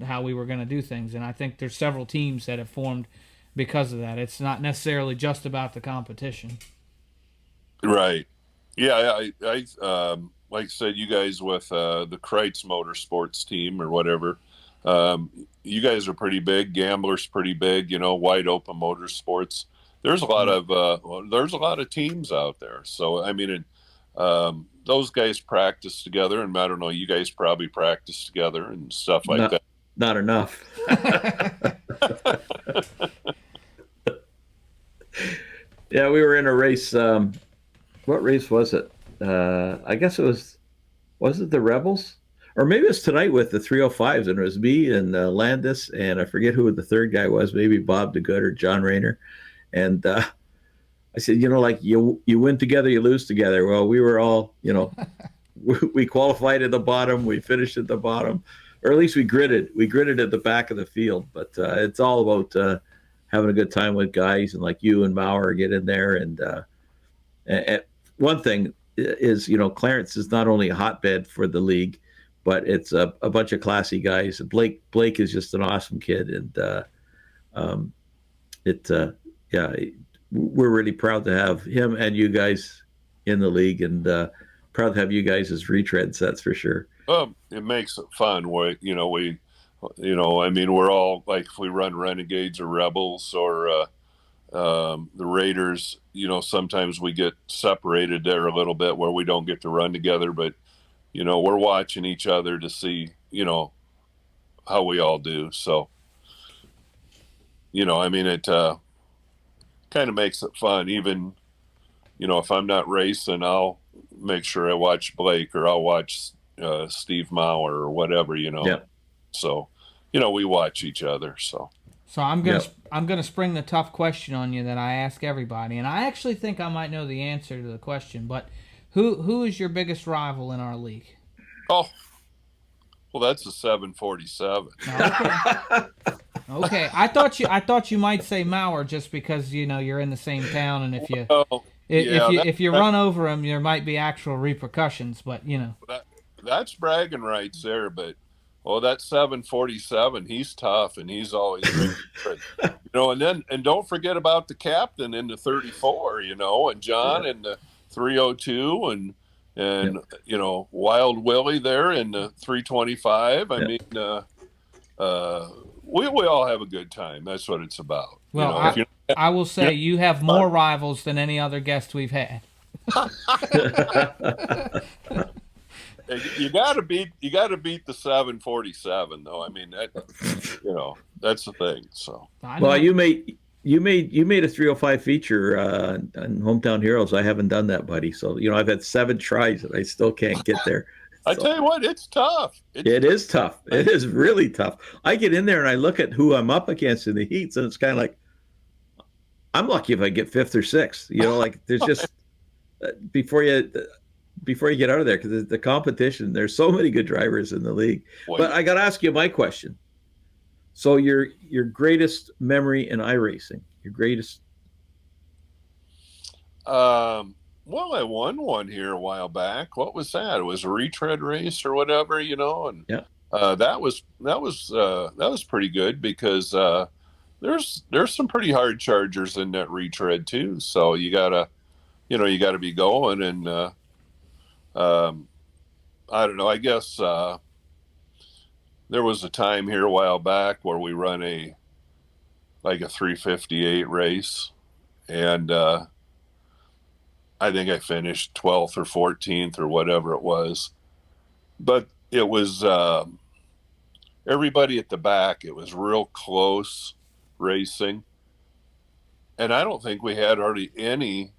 how we were going to do things. And I think there's several teams that have formed because of that. It's not necessarily just about the competition. Right. Yeah, I like I said, you guys with the Kreitz Motorsports team or whatever, you guys are pretty big. Gambler's pretty big. Wide Open Motorsports. There's a lot of teams out there. So I mean, those guys practice together, and I don't know, you guys probably practice together and stuff like that. Not enough. Yeah, we were in a race. What race was it? I guess was it the Rebels? Or maybe it's tonight with the 305s, and it was me and Landis, and I forget who the third guy was, maybe Bob DeGood or John Rayner. And I said, like you win together, you lose together. Well, we were all, we qualified at the bottom, we finished at the bottom, or at least we gridded at the back of the field. But it's all about having a good time with guys, and like you and Maurer get in there. And one thing, is, Clarence is not only a hotbed for the league, but it's a bunch of classy guys. Blake is just an awesome kid, and yeah, we're really proud to have him and you guys in the league, and proud to have you guys as retreads. That's for sure. It makes it fun. I mean, we're all like, if we run Renegades or Rebels or the Raiders, sometimes we get separated there a little bit where we don't get to run together, but we're watching each other to see, how we all do. So, I mean, it kind of makes it fun. Even, if I'm not racing, I'll make sure I watch Blake, or I'll watch Steve Mauer or whatever, Yeah. So, we watch each other. So I'm gonna spring the tough question on you that I ask everybody, and I actually think I might know the answer to the question. But who is your biggest rival in our league? Oh, well, that's a 747. Okay. I thought you might say Mauer just because you're in the same town, and if you run over him, there might be actual repercussions. But that's bragging rights there. But that 747, he's tough, and he's always good. And don't forget about the captain in the 34, and John in the 302, and Wild Willie there in the 325. I mean, we all have a good time. That's what it's about. Well, I will say you have more rivals than any other guest we've had. You got to beat the 747, though. I mean, that's the thing. So, well, you made a 305 feature on Hometown Heroes. I haven't done that, buddy. So I've had 7 tries and I still can't get there. I tell you what, it's tough. It is tough. It is really tough. I get in there and I look at who I'm up against in the heats, and it's kind of like, I'm lucky if I get 5th or 6th. Like there's just before you get out of there, because the competition, there's so many good drivers in the league. Boy. But I got to ask you my question. So your greatest memory in iRacing, your greatest? Well, I won one here a while back. What was that? It was a retread race or whatever, and yeah. That was pretty good, because there's some pretty hard chargers in that retread too. So you gotta be going, and I don't know. I guess there was a time here a while back where we run a 358 race, and I think I finished 12th or 14th or whatever it was. But it was everybody at the back. It was real close racing, and I don't think we had hardly any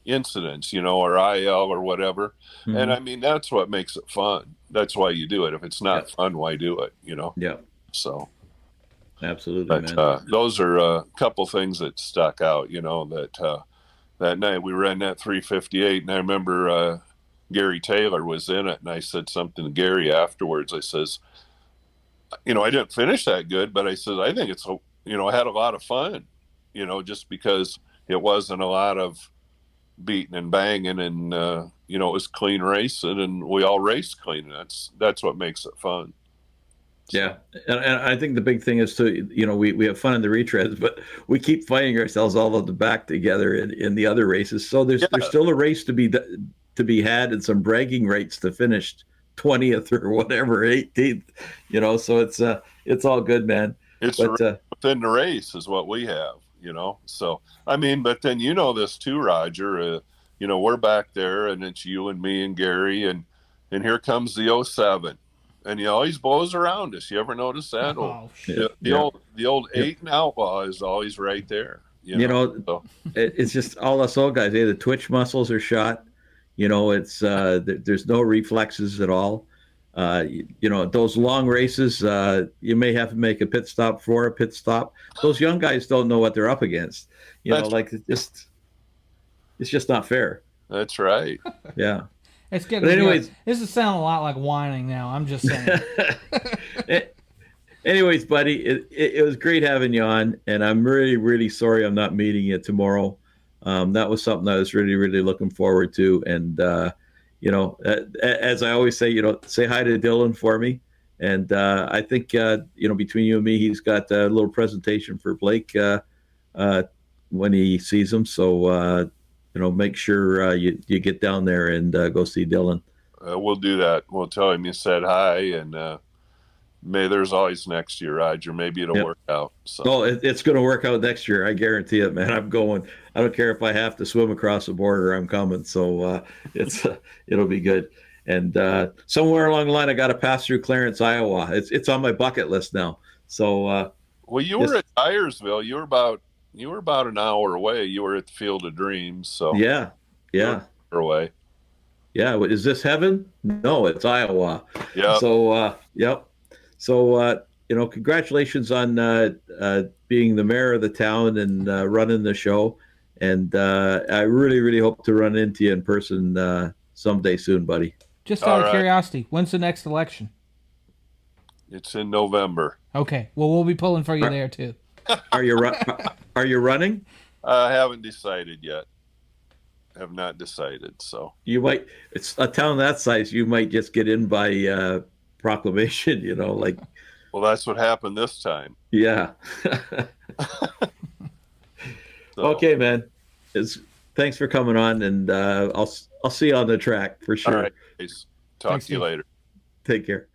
incidents, or IL or whatever. Mm-hmm. And I mean, that's what makes it fun. That's why you do it. If it's not fun, why do it? Yeah. So absolutely, but, man. Those are a couple things that stuck out, that night we ran that 358, and I remember Gary Taylor was in it, and I said something to Gary afterwards. I says, I didn't finish that good, but I said, I think it's, I had a lot of fun, just because it wasn't a lot of beating and banging, and it was clean racing, and we all raced clean. That's what makes it fun. Yeah, and I think the big thing is to we have fun in the retreads, but we keep finding ourselves all at the back together in the other races. So there's still a race to be had, and some bragging rights to finish 20th or whatever, 18th. So it's all good, man. It's within the race is what we have. So I mean, but then this too, Roger. We're back there, and it's you and me and Gary, and here comes the 07. And he always blows around us. You ever notice that? Oh, shit. The old 8 and Outlaw is always right there. So. It's just all us old guys. The twitch muscles are shot. It's there's no reflexes at all. Those long races, you may have to make a pit stop for a pit stop. Those young guys don't know what they're up against. It's just not fair. That's right. Yeah. It's getting. Anyways, this is sounding a lot like whining now. I'm just saying. Anyways, buddy, it was great having you on, and I'm really, really sorry I'm not meeting you tomorrow. That was something I was really, really looking forward to. And, as I always say, say hi to Dylan for me. And I think, between you and me, he's got a little presentation for Blake when he sees him. So, make sure you get down there and go see Dylan. We'll do that. We'll tell him you said hi, and may there's always next year, Roger. Maybe it'll work out. So. Oh, it's going to work out next year. I guarantee it, man. I'm going. I don't care if I have to swim across the border. I'm coming. So it'll be good. And somewhere along the line, I got to pass through Clarence, Iowa. It's on my bucket list now. So. Well, you were at Dyersville. You were about an hour away. You were at the Field of Dreams. So. Yeah. Away. Yeah. Is this heaven? No, it's Iowa. Yeah. So. Yep. So. Congratulations on being the mayor of the town and running the show. And I really, really hope to run into you in person someday soon, buddy. Just out of curiosity, when's the next election? It's in November. Okay. Well, we'll be pulling for you there too. Are you running? I haven't decided yet. Have not decided. So you might. It's a town that size. You might just get in by proclamation. like. Well, that's what happened this time. Yeah. So. Okay, man. Thanks for coming on, and I'll see you on the track for sure. All right. Talk to you later. Take care.